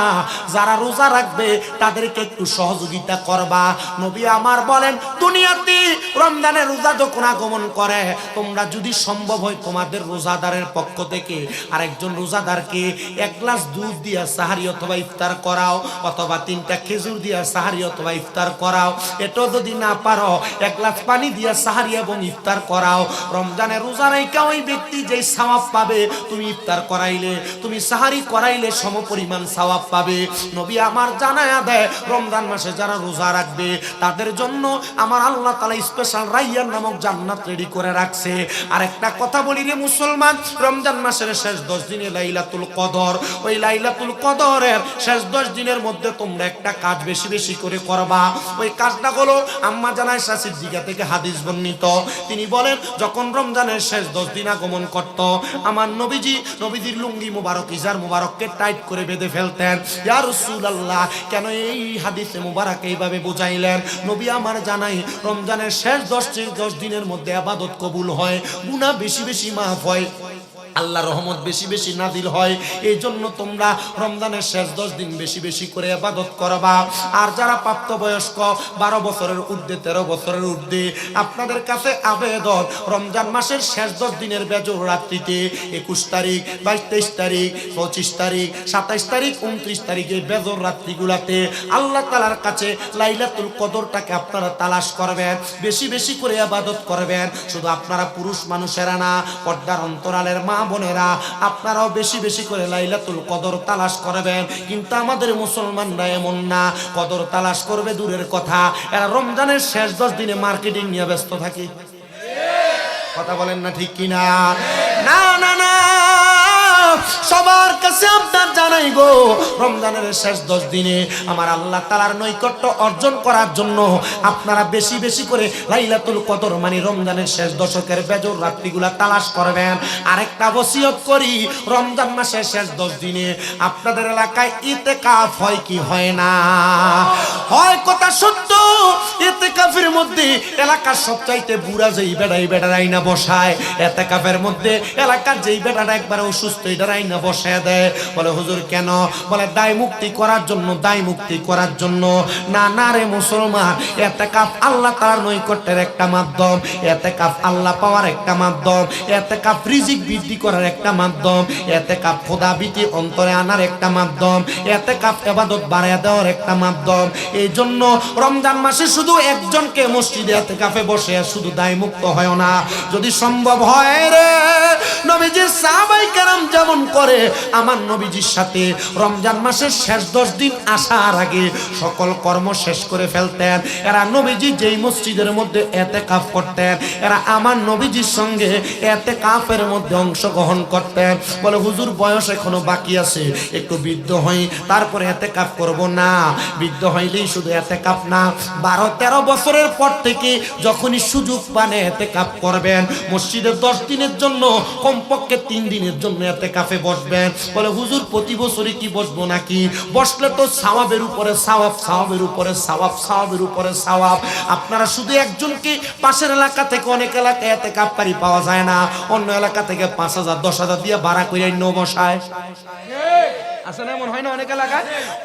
Speaker 1: যারা রোজা রাখবে তাদেরকে একটু সহযোগিতা করবা। নবী আমার বলেন দুনিয়াতে রমজানে রোজা যখন আগমন করে, তোমরা যদি সম্ভব হয় তোমাদের রোজাদারের পক্ষ থেকে আরেকজন রোজাদারকে এক গ্লাস দুধ দিয়া সাহারি অথবা ইফতার করাও, অথবা 3টা খেজুর দিয়া সাহারি অথবা ইফতার করাও। এটা যদি না পারো এক গ্লাস পানি দিয়া সাহারি এবং ইফতার করাও। রমজানের রোজা রাইখা ওই ব্যক্তি যেই সওয়াব পাবে, তুমি ইফতার করাইলে, তুমি সাহারি করাইলে সমপরিমাণ সওয়াব পাবে। নবী আমার জানায়া দেয় রমজান মাসে যারা রোজা রাখবে তাদের জন্য আমার আল্লাহ তাআলা স্পেশাল রাইয়ান নামক জান্নাত রেডি করে রাখছে। আর একটা কথা বলি রে মুসলমান, রমজান মাসের শেষ 10 দিনে লাইলাতুল কদর, ওই লাইলাতুল কদরের শেষ 10 দিনের মধ্যে তোমরা একটা কাজ বেশি বেশি করে করবা। ওই কাজটা হলো আম্মা জানা আয়েশা সিদ্দিকা থেকে হাদিস বর্ণিত, তিনি বলেন যখন রমজানের শেষ 10 দিন আগমন করত, আমার নবীজির লুঙ্গি মুবারক, ইজার মুবারককে টাইট করে বেঁধে ফেলতেন। ইয়া রাসূলুল্লাহ, কেন এই হাদিসে মুবারক এইভাবে বুঝাইলেন? নবী আমার জানাই রমজানের শেষ 10 দিনের মধ্যে ইবাদত কবুল হয়, গুনাহ বেশি বেশি মাফ হয়। আল্লাহ রহমত বেশি বেশি নাজিল হয়। এই জন্য তোমরা রমজানের শেষ 10 দিন বেশি বেশি করে ইবাদত করবা। আর যারা প্রাপ্তবয়স্ক 12 বছরের ঊর্ধ্বে 13 বছরের ঊর্ধ্বে, আপনাদের কাছে আবেদন, রমজান মাসের শেষ 10 দিনের বেজর রাত্রিতে 21 তারিখ, 22, 23 তারিখ, 25 তারিখ, 27 তারিখ, 29 তারিখে বেজর রাত্রিগুলাতে আল্লাহ তাআলার কাছে লাইলাতুল কদরটাকে আপনারা তালাশ করবেন, বেশি বেশি করে ইবাদত করবেন। শুধু আপনারা পুরুষ মানুষেরা না, পর্দার অন্তরালের মা বোনেরা, আপনারাও বেশি বেশি করে লাইলাতুল কদর তালাশ করবেন। কিন্তু আমাদের মুসলমানরা এমন না, কদর তালাশ করবে দূরের কথা, এরা রমজানের শেষ 10 দিনে মার্কেটিং নিয়ে ব্যস্ত থাকে। কথা বলেন না ঠিক কিনা? না না না, সবার কাছে আপনার জানাই গো, রমজানের শেষ 10 দিনে আমার আল্লাহ তাআলার নৈকট্য অর্জন করার জন্য আপনারা বেশি বেশি করে লাইলাতুল কদর মানে রমজানের শেষ দশকের বেজর রাত্রিগুলা তালাশ করবেন। আরেকটা ওসিয়ত করি, রমজান মাসের শেষ 10 দিনে আপনাদের এলাকায় ইতিকাফ হয় কি হয় না? হয়, কথা সত্য। ইতিকাফের মধ্যে এলাকার সবচাইতে বুড়া যেই বেড়াই না বসায়, ইতিকাফের মধ্যে এলাকার যেই বেটাটা একবারে অসুস্থ এটারাই না বসায় দেয়। বলে হুজুর কেন? বলে দায় মুক্তি করার জন্য, দায় মুক্তি করার জন্য। না না রে মুসলমান, ইতিকাফ আল্লাহ তাআলার নৈকট্যের একটা মাধ্যম, ইতিকাফ আল্লাহ পাওয়ার একটা মাধ্যম, ইতিকাফ রিজিক বৃদ্ধি করার একটা মাধ্যম, ইতিকাফ খোদাভীতি অন্তরে আনার একটা মাধ্যম, ইতিকাফ ইবাদত বাড়ায় দেওয়ার একটা মাধ্যম। এই জন্য রমজান মাসে শুধু একজনকে মসজিদে ইতিকাফে বসে শুধু দায় মুক্ত হয় না, যদি সম্ভব হয় রে নবীজির সাহাবায়ে কেরাম যেমন করে, আমার নবীজির সাথে রমজান মাসের শেষ 10 দিন আসার আগে সকল কর্ম শেষ করে ফেলতেন। এরা নবীজি যেই মসজিদের মধ্যে ইতিকাফ করতেন, এরা আমার নবীজির সঙ্গে ইতিকাফের মধ্যে অংশগ্রহণ করতেন। বলে হুজুর বয়স এখনো বাকি আছে, একটু বৃদ্ধ হই তারপরে ইতিকাফ করব। না, বৃদ্ধ হইলেই শুধু ইতিকাফ না, 12-13 বছরের পর থেকে যখনই সুযোগ পান ইতিকাফ করবেন। মসজিদে 10 দিনের জন্য, কমপক্ষে 3 দিনের জন্য ইতিকাফে বসবেন। বলে হুজুর প্রতি বছরই কি বসবো নাকি? বসলে তো সওয়াবের উপরে সওয়াব, সওয়াবের উপরে সওয়াব, সওয়াবের উপরে সওয়াব। আপনারা শুধু একজনকে পাশের এলাকা থেকে, অনেক এলাকায় ইতিকাফকারী পাওয়া যায় না, অন্য এলাকা থেকে 5,000 10,000 দিয়ে ভাড়া করে নিয়ে বসায়। আসলে এমন হয় না অনেক এলাকায়?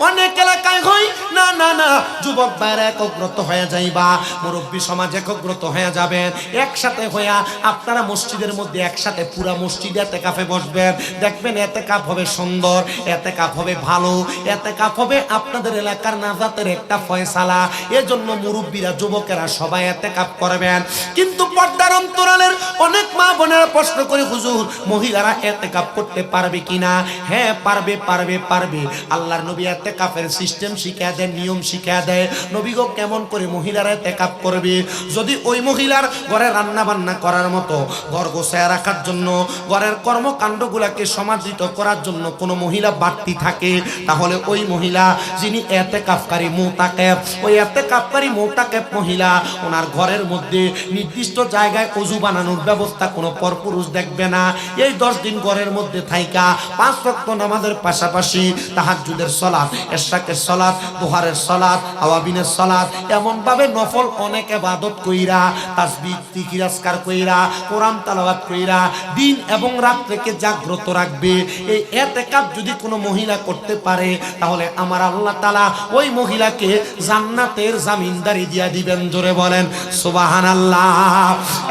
Speaker 1: অনেক এলাকায় হয় না। না না, যুবক ভাইরা একগ্রত হয়ে যাইবা, মুরব্বী সমাজ একগ্রত হয়ে যাবেন, একসাথে হইয়া আপনারা মসজিদের মধ্যে একসাথে পুরা মসজিদে ইতিকাফে বসবেন। দেখবেন ইতিকাফ হবে সুন্দর, ইতিকাফ হবে ভালো, ইতিকাফ হবে আপনাদের এলাকার নাজাতের একটা ফয়সালা। এজন্য মুরব্বীরা, যুবকেরা সবাই ইতিকাফ করবেন। কিন্তু পর্দার অন্তরালের অনেক মা বোনেরা প্রশ্ন করে, হুজুর মহিলারা ইতিকাফ করতে পারবে কিনা? হ্যাঁ পারবে, পারবে, পারবে। আল্লাহর নবী ইতিকাফের সিস্টেম শিখিয়ে দেন, নিয়ম শিখিয়ে দেয়। নবী গো কেমন করে মহিলারা ইতিকাফ করবে? যদি ওই মহিলার ঘরে রান্না বান্না করার মতো, ঘর গোছায় রাখার জন্য, ঘরের কর্মকাণ্ডগুলোকে সমাদৃত করার জন্য কোনো মহিলা বাড়তি থাকে, তাহলে ওই মহিলা যিনি ইতিকাফকারী মুতাকাফ, ওই ইতিকাফকারী মুতাকাফ মহিলা ওনার ঘরের মধ্যে নির্দিষ্ট জায়গায় ওযু বানানোর ব্যবস্থা কোনো পরপুরুষ দেখবে না। এই 10 দিন ঘরের মধ্যে থাইকা 5 ওয়াক্ত নামাজের পাশাপাশি তাহাজ্জুদের সালাত, ইশরাকের সালাত, দুহারের সালাত, আওয়াবিনের সালাত, এমন ভাবে নফল অনেক ইবাদত কইরা, তাসবিহ জিকির আজকার কইরা, কোরআন তেলাওয়াত কইরা দিন এবং রাত থেকে জাগ্রত রাখবে। এই ইতিকাফ যদি কোনো মহিলা করতে পারে, তাহলে আমার আল্লাহ তাআলা ওই মহিলাকে জান্নাতের জামিনদারি দিয়া দিবেন। জোরে বলেন সুবহানাল্লাহ।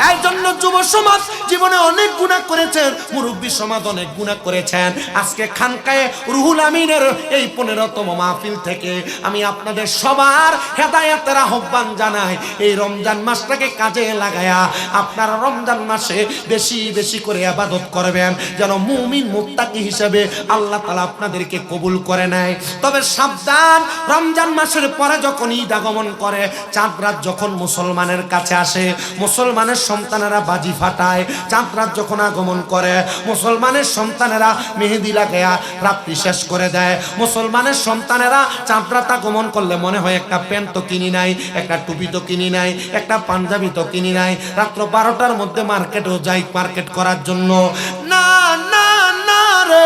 Speaker 1: এই জন্য যুব সমাজ জীবনে অনেক গুনাহ করেছেন, মুরব্বী সমাজ অনেক গুনাহ করেছেন। আজকে খানকায়ে রুহুল আমিনের এই 15তম মাহফিল থেকে আমি আপনাদের সবার হেদায়েতের আহ্বান জানাই। এই রমজান মাসটাকে কাজে লাগায়া আপনারা রমজান মাসে বেশি বেশি করে ইবাদত করবেন, যেন মুমিন মুত্তাকি হিসেবে আল্লাহ তাআলা আপনাদেরকে কবুল করে নেয়। তবে সাবধান, রমজান মাসের পরে যখন ঈদ আগমন করে, চাঁদ রাত যখন মুসলমানের কাছে আসে, মুসলমানের সন্তানেরা বাজি ফাটায়। চাঁদ রাত যখন আগমন করে, মুসলমানের সন্তানেরা মেহেদি লাগায়া রাত্রি শেষ করে দেয়। মুসলমানের সন্তানেরা চাঁদ রাত আগমন করলে মনে হয় একটা প্যান্ট তো কিনি নাই, একটা টুপি তো কিনি নাই, একটা পাঞ্জাবি তো কিনি নাই, রাত্র 12টার মধ্যে মার্কেটেও যাই মার্কেট করার জন্য। না না না রে,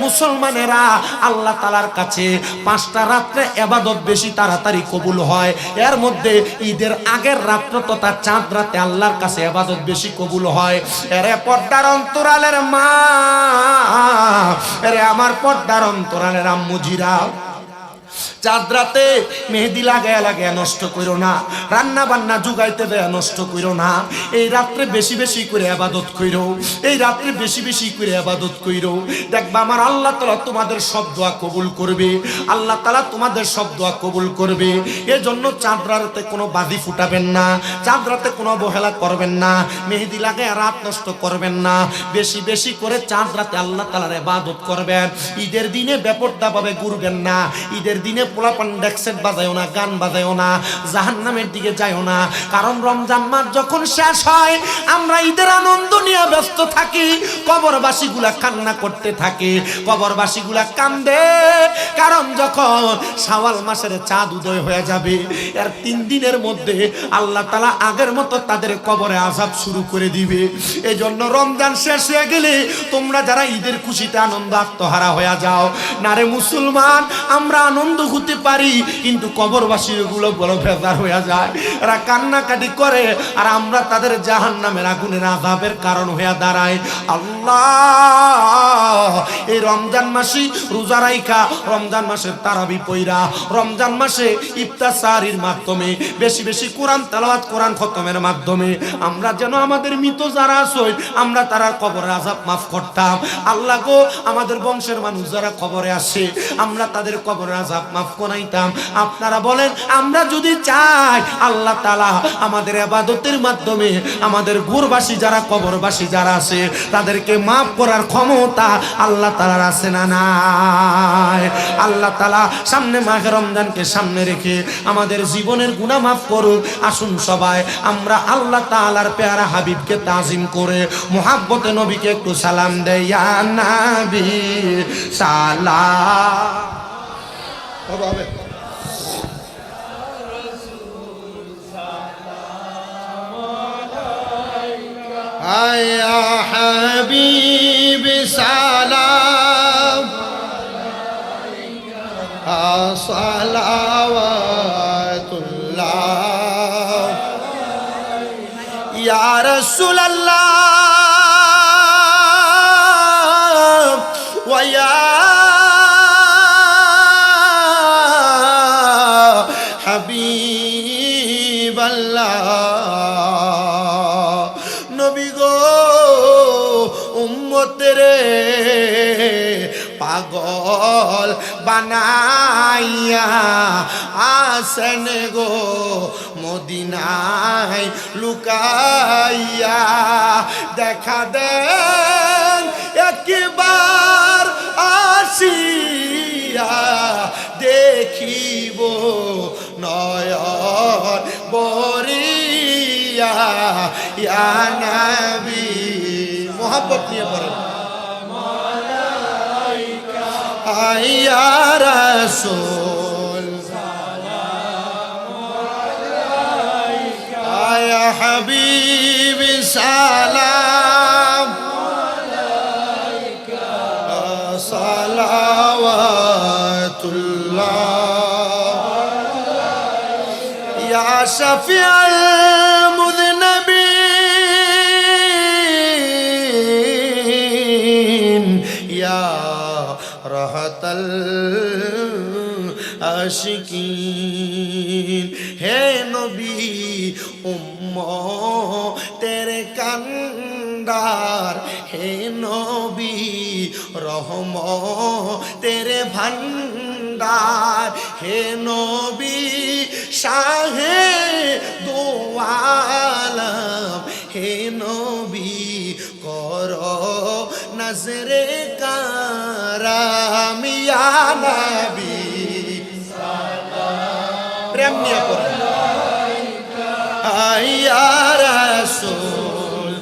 Speaker 1: মুসলমানেরা, আল্লাহ তাআলার কাছে 5টা রাত্রে ইবাদত বেশি তাড়াতাড়ি কবুল হয়। এর মধ্যে ঈদের আগের রাত্র তথা চাঁদ রাতে আল্লাহর কাছে ইবাদত বেশি কবুল হয়। এরে পর্দার অন্তরালের মা, এরে আমার পর্দার অন্তরালের আম্মুজিরা, চাঁদ রাতে মেহেদি লাগায়া লাগায়া নষ্ট করো না, রান্না বান্না জুগাইতে দেয়া নষ্ট করো না। এই রাত্রে বেশি বেশি করে ইবাদত কইরো, এই রাত্রে বেশি বেশি করে ইবাদত কইরো। দেখবা আমার আল্লাহ তাআলা তোমাদের সব দোয়া কবুল করবে, আল্লাহ তাআলা তোমাদের সব দোয়া কবুল করবে। এজন্য চাঁদ রাতে কোনো বাজি ফুটাবেন না, চাঁদ রাতে কোনো অবহেলা করবেন না, মেহেদি লাগায়া রাত নষ্ট করবেন না। বেশি বেশি করে চাঁদ রাতে আল্লাহ তাআলার ইবাদত করবেন। ঈদের দিনে বেপরদা ভাবে ঘুরবেন না, ঈদের দিনে পোলাপান ডেকসেট বাজায়ও না, গান বাজায়ও না, জাহান্নামের দিকে যায়ও না। কারণ রমজান মাস যখন শেষ হয় আমরা ঈদের আনন্দ নিয়ে ব্যস্ত থাকি, কবরবাসীগুলা কান্না করতে থাকে, কবরবাসীগুলা কান্দে। কারণ যখন শাওয়াল মাসের চাঁদ উদয় হয়ে যাবে এর 3 দিনের মধ্যে আল্লাহ তাআলা আগের মতো তাদের কবরে আযাব শুরু করে দিবে। এই জন্য রমজান শেষ হয়ে গেলে তোমরা যারা ঈদের খুশিতে আনন্দ আত্মহারা হয়ে যাও না রে মুসলমান, আমরা আনন্দ হতে পারি কিন্তু কবরবাসীর গুলো বড় বেজার হয়ে যায়, এরা কান্নাকাটি করে আর আমরা তাদের জাহান্নামের আগুনের আযাবের কারণ হয়ে দাঁড়াই। আল্লাহ এই রমজান মাসে রোজা রাইখা, রমজান মাসে তারাবি পইরা, রমজান মাসে ইফতার সাহরির মাধ্যমে বেশি বেশি কোরআন তেলাওয়াত, কোরআন খতমের মাধ্যমে আমরা যেন আমাদের মৃত যারা আছে আমরা তারা কবরের আযাব মাফ করতাম। আল্লাহ গো, আমাদের বংশের মানুষ যারা কবরে আসে আমরা তাদের কবরের আযাব মাফ করাইতাম। আপনারা বলেন আমরা যদি চাই আল্লাহ তাআলা আমাদের ইবাদতের মাধ্যমে আমাদের গুরবাসী যারা, কবরবাসী যারা আছে তাদেরকে মাফ করার ক্ষমতা আল্লাহ তাআলার আছে না নাই? আল্লাহ তাআলা সামনে মাহে রমজানকে সামনে রেখে আমাদের জীবনের গুনাহ মাফ করুন। আসুন সবাই আমরা আল্লাহ তাআলার প্যারা হাবিবকে তাজিম করে মুহাব্বতে নবীকে একটু সালাম দেই। ইয়া নবী সালাম।
Speaker 2: يا حبيب سلام صلوات الله يا رسول الله ويا حبيب الله নবী গো উম্মতেরে পাগল বানাইয়া আসেন গো মদিনায় লুকাইয়া, দেখা দেন একবার আসিয়া দেখিব নয়ন বরিয়া। ইয়া নবী মোহাব্বত নিয়ে পড়েন। ইয়া রাসূল ইয়া হাবিব সালাম সালাওয়াতুল্লাহ ইয়া শাফিউল মুযনিবিন ইয়া রাহাতাল আশিকিন। হে নবী উম্মতের কান্ডার, হে নবী রহমতের ভান্ডার, হে নবী শাহে দো আলম, হে নবী কর নজরে কারাম। ইয়া নবী প্রেম নিয়ে পড়েন। ইয়া রাসূল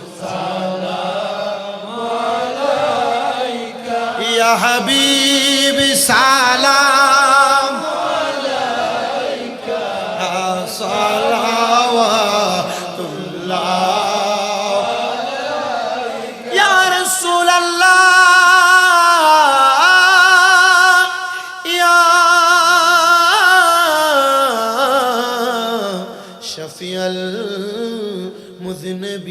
Speaker 2: ইয়া হাবিব সালাম সালাওয়াতুল্লাহ ইয়া রাসূলুল্লাহ মুজনবিন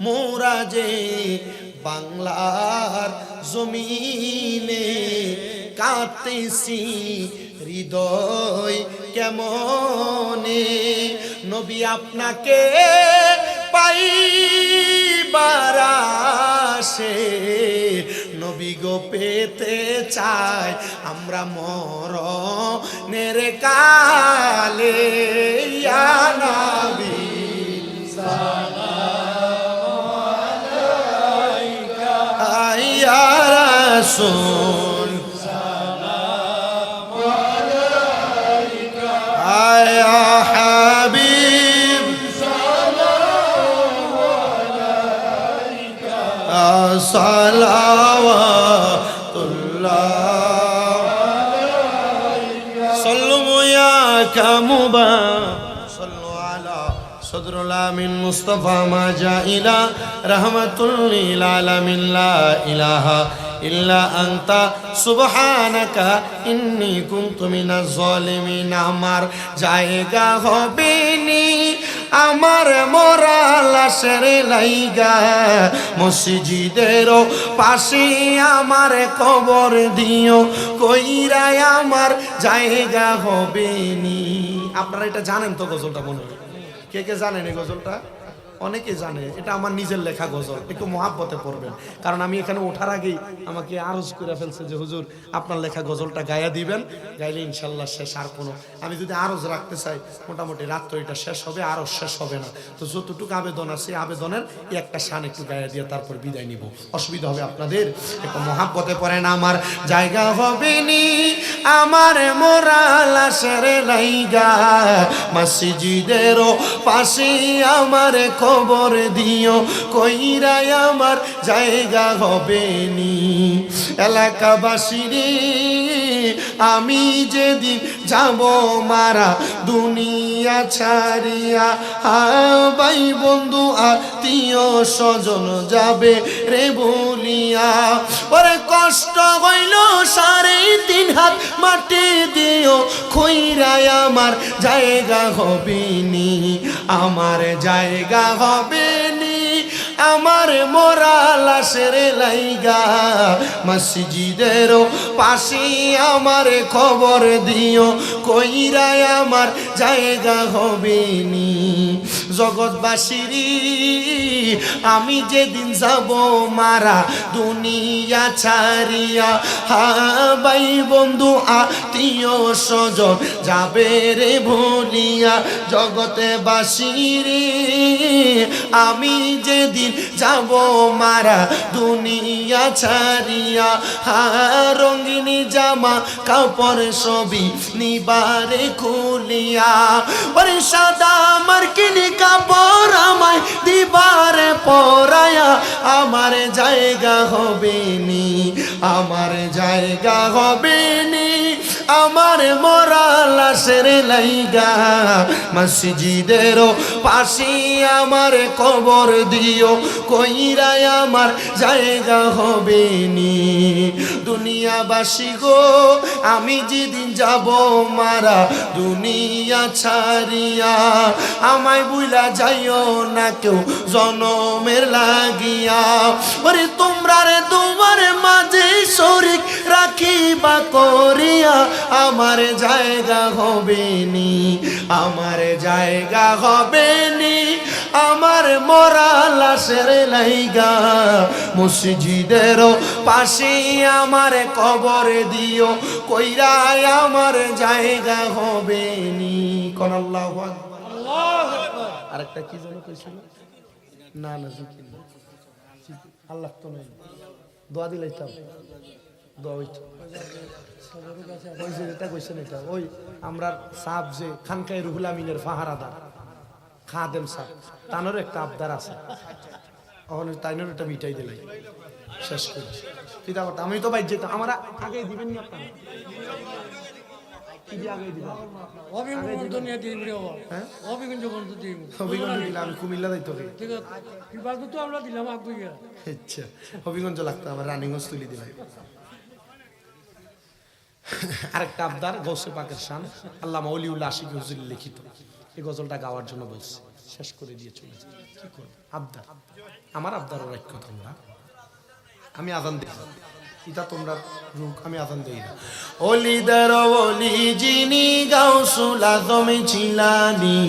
Speaker 2: মোরা যে বাংলার জমিনে কাঁদতেছি হৃদয় কেমনে নবী আপনাকে পাইবার আশে নবী গো পেতে চাই আমরা মরণের কালে ইয়া নবী ইয়া রাসূল ইয়া হাবিব সালাওয়াতুল্লাহ সাল্লু ইয়া কামুবা সাল্লু আলা সদরুল আমিন মুস্তাফা মা জাইলা রাহমাতুল লিল আলামিন লা ইলাহা ইল্লা আনতা সুবহানাকা ইন্নী কুনতু মিনাজ জালিমিন আমার জায়গা হবে নি আমার মরা লাশের লাইগা মসজিদের পাশে আমার কবর দিও কইরাই আমার জায়গা হবে নি আপনারা এটা জানেন তো গজলটা মনে হয় কে কে জানেন এই গজলটা অনেকে জানে এটা আমার নিজের লেখা গজল একটু মহাব্বতে পড়বেন কারণ আমি এখানে ওঠার আগেই আমাকে আরজ করে ফেলছে যে হুজুর আপনার লেখা গজলটা গায়া দিবেন গাইলে ইনশাল্লাহ শেষ আর কোনো আমি যদি আরজ রাখতে চাই মোটামুটি রাত্র এটা শেষ হবে আরও শেষ হবে না তো যতটুকু আবেদন আছে আবেদনের একটা শান একটু গায়া দিয়ে তারপর বিদায় নিব অসুবিধা হবে আপনাদের একটু মহাব্বতে পড়েন আমার জায়গা হবে নি আমার মোরা লাশের লাইগা মসজিদের পাশে আমার খবর দিও কইরাই আমার জায়গা হবে নি এলাকাবাসীরে আমি যেদিন যাব মারা দুনিয়া ছাড়িয়া ভাই বন্ধু আত্মীয় স্বজন যাবে রে বলিয়া ওরে কষ্ট হইল 3.5 হাত মাটি দিও কইরাই আমার জায়গা হবে নি আমার জায়গা হবে নি আমার মোরা লাশের লাইগা মসজিদের পাশে আমার খবর দিও কইরাই আমার জায়গা হবে নি জগৎবাসীরি আমি যেদিন যাব মারা দুনিয়া ছাড়িয়া ভাই বন্ধু আত্মীয় স্বজন যাবে রে ভুলিয়া জগতে বাসিরি আমি যেদিন যাব মারা দুনিয়া ছাড়িয়া রঙিনী জামা কাপড় সবই নিবারে খুলিয়া ওরে সাদা মার্কিনি কাপড় আমায় দিবারে পরায়া আমার জায়গা হবে নি আমার জায়গা হবে নি আমার মরা লাশের লাইগা মসজিদের পাশে আমার কবর দিও কইরাই আমার জায়গা হবে নি দুনিয়াবাসী গো আমি যেদিন যাব মারা দুনিয়া ছাড়িয়া আমায় বুইলা যাইও না কেউ জনমের লাগিয়া ওরে তোমরা রে তোমার মাঝে শরীক রাখিবা করিয়া আমার জায়গা হবে নি আমার জায়গা হবে নি আমার মরা লাশের লাইগা মসজিদের পাশে আমার কবর দিও কইরাই আমার জায়গা হবে নি কোন আল্লাহু আকবার আরেকটা কি যেন কইছিল না না জিকির আল্লাহ তো নাই দোয়া দিলাইতাম দোয়া হইতো ওই যে এটা কইছেন এটা ওই আমরা সাপ যে খানকায় রুহুল আমিনের ফাহারাদার খাদেম সাপ তানোর একটা আবদার আছে ওখানে তাইনোর একটা মিটাই দিলাই শেষ করে চিন্তা করতাম আমি তো বাইর যেতাম আমরা আগে দিবেন নি আপনারা কি দিয়ে আগে দিবেন অভিগঞ্জ নিয়ে দিই রে বাবা হ্যাঁ অভিগঞ্জ বন্ধ দিই অভিগঞ্জ দিলাম আমি কুমিল্লা যাইতো ঠিক আছে বিভাগ তো আমরা দিলাম আগে আচ্ছা অভিগঞ্জ লাগতো আমার রানিগঞ্জ তুলি দিলাম আরেকটা আবদার গৌসে পাকের শান আল্লামা ওলিউল্লাহ আশিক হুজুর লিখিত
Speaker 1: এই গজলটা গাওয়ার জন্য বলছি, শেষ করে দিয়ে চলে যাই। কি করব, আবদার, আমার আবদারও রাখো তোমরা। আমি আজান দিই, এটা তোমরা রুক, আমি আজান দিই না।
Speaker 2: অলিদের অলি যিনি গাউসুল আজম জিলানী,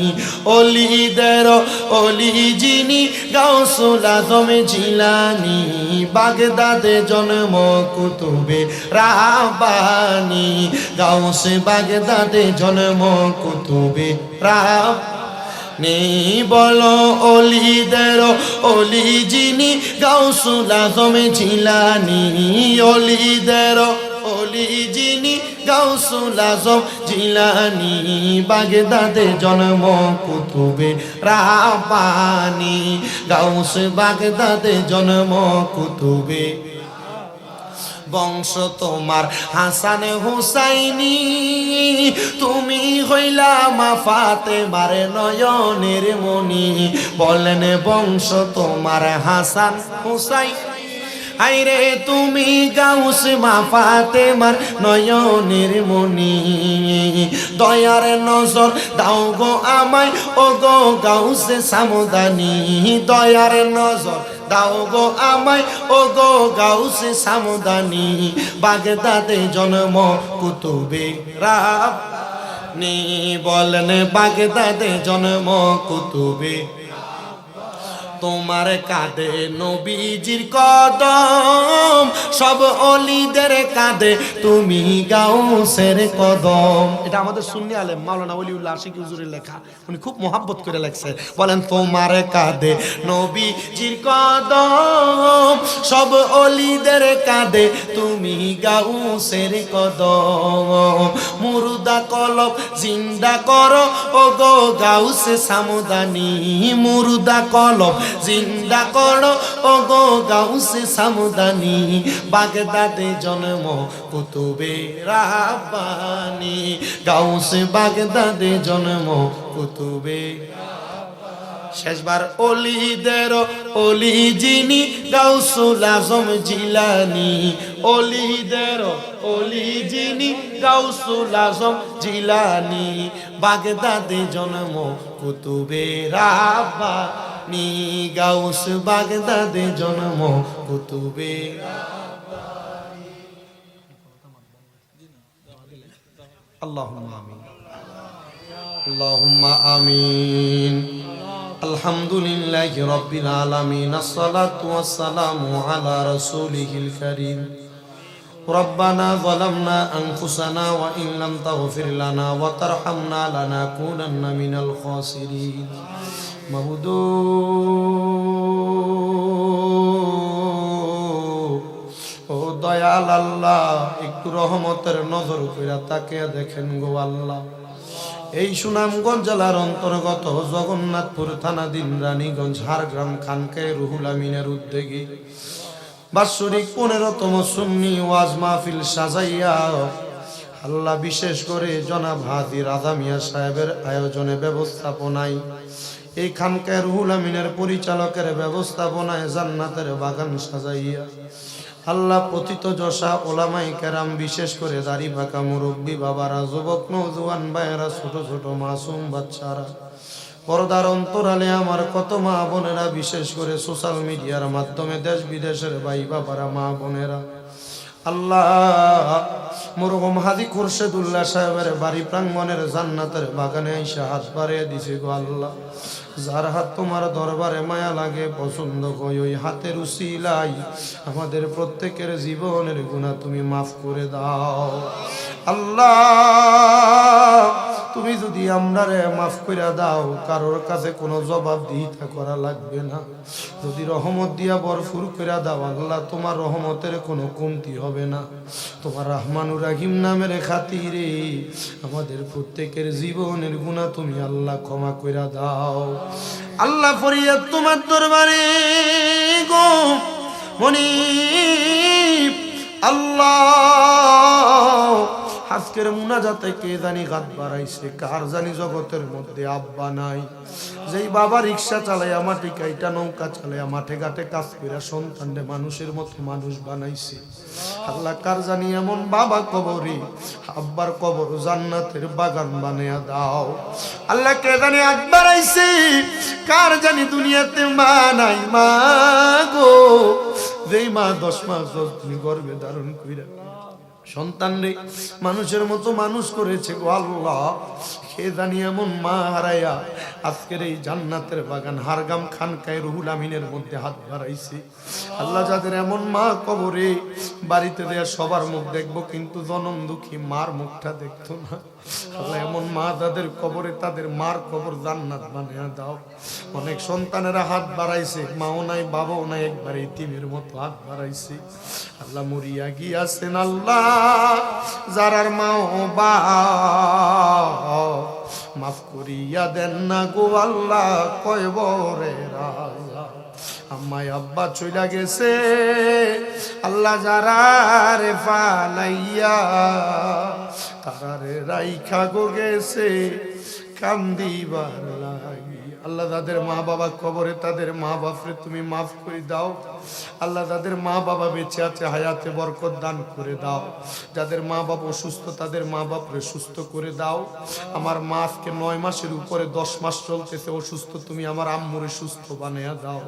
Speaker 2: অলিদের অলি যিনি গাউসুল আজম জিলানী, বাগদাদে জন্ম কুতুবে রাব্বানী, গাউসে বাগদাদে জন্ম কুতুবে রাব্বানী। নেই বলো অলিদের অলি যিনি গাউসুল আজম জিলানী, অলিদের অলি যিনি গাউসুল আজম জিলানী, বাগদাদে জন্ম কুতুবে রাব্বানী, গাউসে বাগদাদে জন্ম কুতুবে। বংশ তোমার হাসান হুসাইনি, তুমি হইলা মা ফাতেমার নয়নের মনি। বলেন বংশ তোমার হাসান হুসাইন, আইরে তুমি গাউস মা ফাতেমার নয়নের মনি। দয়ার নজর দাও গো আমায় ও গো গাউসে সামদানি, দয়ার নজর দাও গো আমায় ও গো গাউসে সামদানি, বাগদাদে জন্ম কুতুবে রাব্বানী। বলেন বাগদাদে জন্ম কুতুবে। তোমার কাঁধে নবীজির কদম, সব অলিদের কাঁধে তুমি গাউসের কদম। এটা আমাদের সুন্নি আলেম মাওলানা ওলিউল্লাহ আশিকি হুজুরের লেখা, উনি খুব মোহাব্বত করে লেখছে। বলেন তোমার কাঁধে নবীজির কদম, সব অলিদের কাঁধে তুমি গাউসের কদম। মুর্দা কলব জিন্দা করো ও গো গাউসে সামদানি, মুর্দা কলব জিন্দা করো ও গো গাউসে সামদানি, বাগদাদে জন্ম কুতুবে রাব্বানী, গাউসে বাগদাদে জন্ম কুতুবে। শেষবার অলিদের অলি যিনি গাউসুল আজম জিলানী, অলিদের অলি যিনি গাউসুল আজম জিলানী, বাগদাদে জন্ম কুতুবে রাব্বানী, গাউস বাগদাদে জন্ম কুতুবে। আল্লাহুম্মা আমিন, আল্লাহুম্মা আমিন। আলহামদুলিল্লাহি রাব্বিল আলামিন, আসসালাতু ওয়াসসালামু আলা রাসূলিহিল কারীম। রব্বানা যালামনা আনফুসানা ওয়া ইন লাম তাগফির লানা ওয়া তারহামনা লানাকুনান্না মিনাল খাসিরিন। মাবুদ ও দয়াল আল্লাহ, একটু রহমতের নজর কইরা তাকিয়ে দেখেন গো আল্লাহ। এই সুনামগঞ্জ জেলার অন্তর্গত জগন্নাথপুর থানাধীন রানীগঞ্জ ঝাড়গ্রাম খানকে রুহুল আমিনের উদ্যোগে বাৎসরিক 15তম সুন্নি ওয়াজ মাহফিল সাজাইয়া আল্লাহ বিশেষ করে জনাব হাজী রাজা মিয়া সাহেবের আয়োজনে ব্যবস্থাপনায়, এই খানকে রুহুল আমিনের পরিচালকের ব্যবস্থাপনায় জান্নাতের বাগান সাজাইয়া আল্লাহ পতিত যশা ওলামাই কেরাম, বিশেষ করে দাড়ি পাকা মুরব্বী বাবারা, যুবক নওজোয়ান ভাইয়েরা, ছোট ছোট মাসুম বাচ্চারা, পর্দার অন্তরালে আমার কত মা বোনেরা, বিশেষ করে সোশ্যাল মিডিয়ার মাধ্যমে দেশ বিদেশের ভাই বাবারা, মা বোনেরা, আল্লাহ মরহুম হাজী খুরশেদুল্লাহ সাহেবের বাড়ি প্রাঙ্গণের জান্নাতের বাগানে আইসা হাত বাড়িয়ে দিছে গো আল্লাহ। যার হাত তোমার দরবারে মায়া লাগে, পছন্দ হয়, ওই হাতের উসিলাই আমাদের প্রত্যেকের জীবনের গুনাহ তুমি মাফ করে দাও আল্লাহ। তুমি যদি আমরারে মাফ করে দাও, কারোর কাছে কোনো জবাবদিহিতা করা লাগবে না। যদি রহমত দিয়া ভরপুর করে দাও আল্লাহ, তোমার রহমতের কোনো কমতি হবে না। তোমার রহমানুর রাহিম নামের খাতিরে আমাদের প্রত্যেকের জীবনের গুনাহ তুমি আল্লাহ ক্ষমা করে দাও আল্লাহ। ফরিয়াদ তোমার দরবারে গো মনিব আল্লাহ। আজকের মুনাজাতে কে জানি গাত বাড়াইছে, কার জানি জগতের মধ্যে আব্বা নাই। যেই বাবা রিক্সা চালাইয়া মাটি কাইটা নৌকা চালাইয়া মাঠে ঘাটে কাজ কইরা সন্তানরে মানুষের মতো মানুষ বানাইছে, আল্লাহ কার জানি এমন বাবা কবরে আব্বার কবর জান্নাতের বাগান বানিয়ে দাও আল্লাহ কে জানি একবার আইছে কার জানি দুনিয়াতে মা নাই মা গো যেই মা 10 মাস 10 দিন গর্ভে ধারণ কইরা সন্তান রে মানুষের মতো মানুষ করেছে গো আল্লাহ কে জানি এমন মা হারাইয়া আজকের এই জান্নাতের বাগান হারগাম খানকায় রুহুল আমিনের মধ্যে হাত বাড়াইছে আল্লাহ যাদের এমন মা কবরে বাড়িতে দেয়া সবার মুখ দেখবো কিন্তু জনম দুঃখী মার মুখটা দেখতো না আল্লাহ এমন মা তাদের কবরে তাদের মার কবর জান্নাত বানিয়ে দাও অনেক সন্তানেরা হাত বাড়াইছে মাও নাই বাবাও নাই একবার ইতিমের মতো হাত বাড়াইছে আল্লাহ মরিয়া গিয়াছেন আল্লাহ যারার মাও বা মাফ করিয়া দেন না গো আল্লাহ কয়বরে রাজা আম্মাই আব্বা চইলা গেছে আল্লাহ যারা রে ফালাইয়া তারারে রাইখা গো গেছে কান্দিবার লাগি আল্লাহ তাদের মা বাবা কবরে তাদের মা বাপরে তুমি মাফ করে দাও আল্লাহ তাদের মা বাবা বেঁচে আছে হায়াতে বরকত দান করে দাও যাদের মা বাবা অসুস্থ তাদের মা বাপরে সুস্থ করে দাও আমার মা আজকে 9 মাসের উপরে 10 মাস চলতেছে অসুস্থ তুমি আমার আম্মুরে সুস্থ বানিয়ে দাও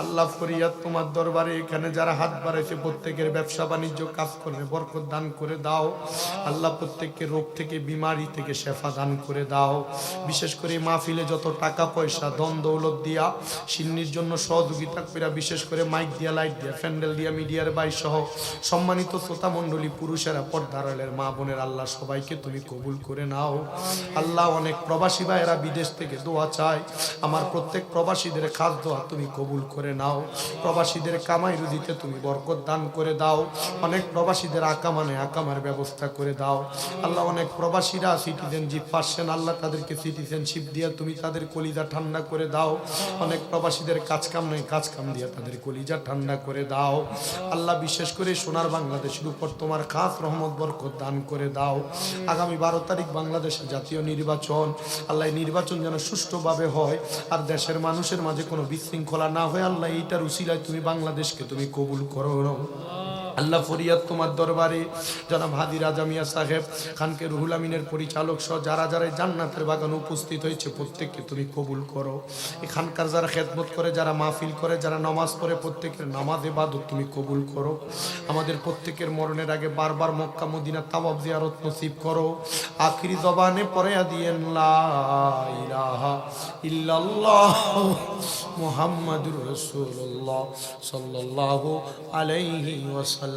Speaker 2: আল্লাহ ফরিয়াদ তোমার দরবারে এখানে যারা হাত বাড়াইছে প্রত্যেকের ব্যবসা বাণিজ্য কাজ করবে বরকত দান করে দাও আল্লাহ প্রত্যেককে রোগ থেকে বিমারি থেকে শেফা দান করে দাও বিশেষ করে মাহফিলে যত টাকা পয়সা ধন দৌলত দিয়া সিন্নির জন্য সহযোগিতা করে বিশেষ করে মাইক দিয়া লাইট দিয়া প্যান্ডেল দিয়া মিডিয়ার বাই সহ সম্মানিত শ্রোতা মণ্ডলী পুরুষেরা পর্দার আড়ালের মা বোনের আল্লাহ সবাইকে তুমি কবুল করে নাও আল্লাহ অনেক প্রবাসী ভাইয়েরা বিদেশ থেকে দোয়া চায় আমার প্রত্যেক প্রবাসীদের খাস দোয়া তুমি কবুল করে নাও প্রবাসীদের কামাই রুজিতে তুমি বরকত দান করে দাও অনেক প্রবাসীদের আকামার ব্যবস্থা করে দাও আল্লাহ অনেক প্রবাসীরা সিটিজেনশিপ পাচ্ছেন আল্লাহ তাদেরকে সিটিজেনশিপ দিয়ে তুমি তাদের কলিজা ঠান্ডা করে দাও অনেক প্রবাসীদের কাজ কাম নেই কাজ কাম দিয়ে তাদের কলিজা ঠান্ডা করে দাও আল্লাহ বিশেষ করে সোনার বাংলাদেশের উপর তোমার খাস রহমত বরকত দান করে দাও আগামী 12 তারিখ বাংলাদেশের জাতীয় নির্বাচন আল্লাহ নির্বাচন যেন সুষ্ঠুভাবে হয় আর দেশের মানুষের মাঝে কোনো বিশৃঙ্খলা না হয় আল্লাহ এইটার উসিলায় তুমি বাংলাদেশকে তুমি কবুল করো আল্লাহ ফরিয়াদ তোমার দরবারে জনাব হাদি রাজা মিয়া সাহেব খানকে রুহুল আমিনের পরিচালক সহ যারা যারা জান্নাতের বাগানে উপস্থিত হয়েছে প্রত্যেককে তুমি কবুল করো এখানকার যারা খেদমত করে যারা মাহফিল করে যারা নামাজ পড়ে প্রত্যেকের নামাজ ইবাদত তুমি কবুল করো আমাদের প্রত্যেকের মরণের আগে বারবার মক্কা মদিনা তাওয়াব জিয়ারত নসিব করো আখিরি জবানে পড়ে দিয়েন লা ইলাহা ইল্লাল্লাহ মুহাম্মাদুর রাসূলুল্লাহ সাল্লাল্লাহু আলাইহি ওয়াসাল্লাম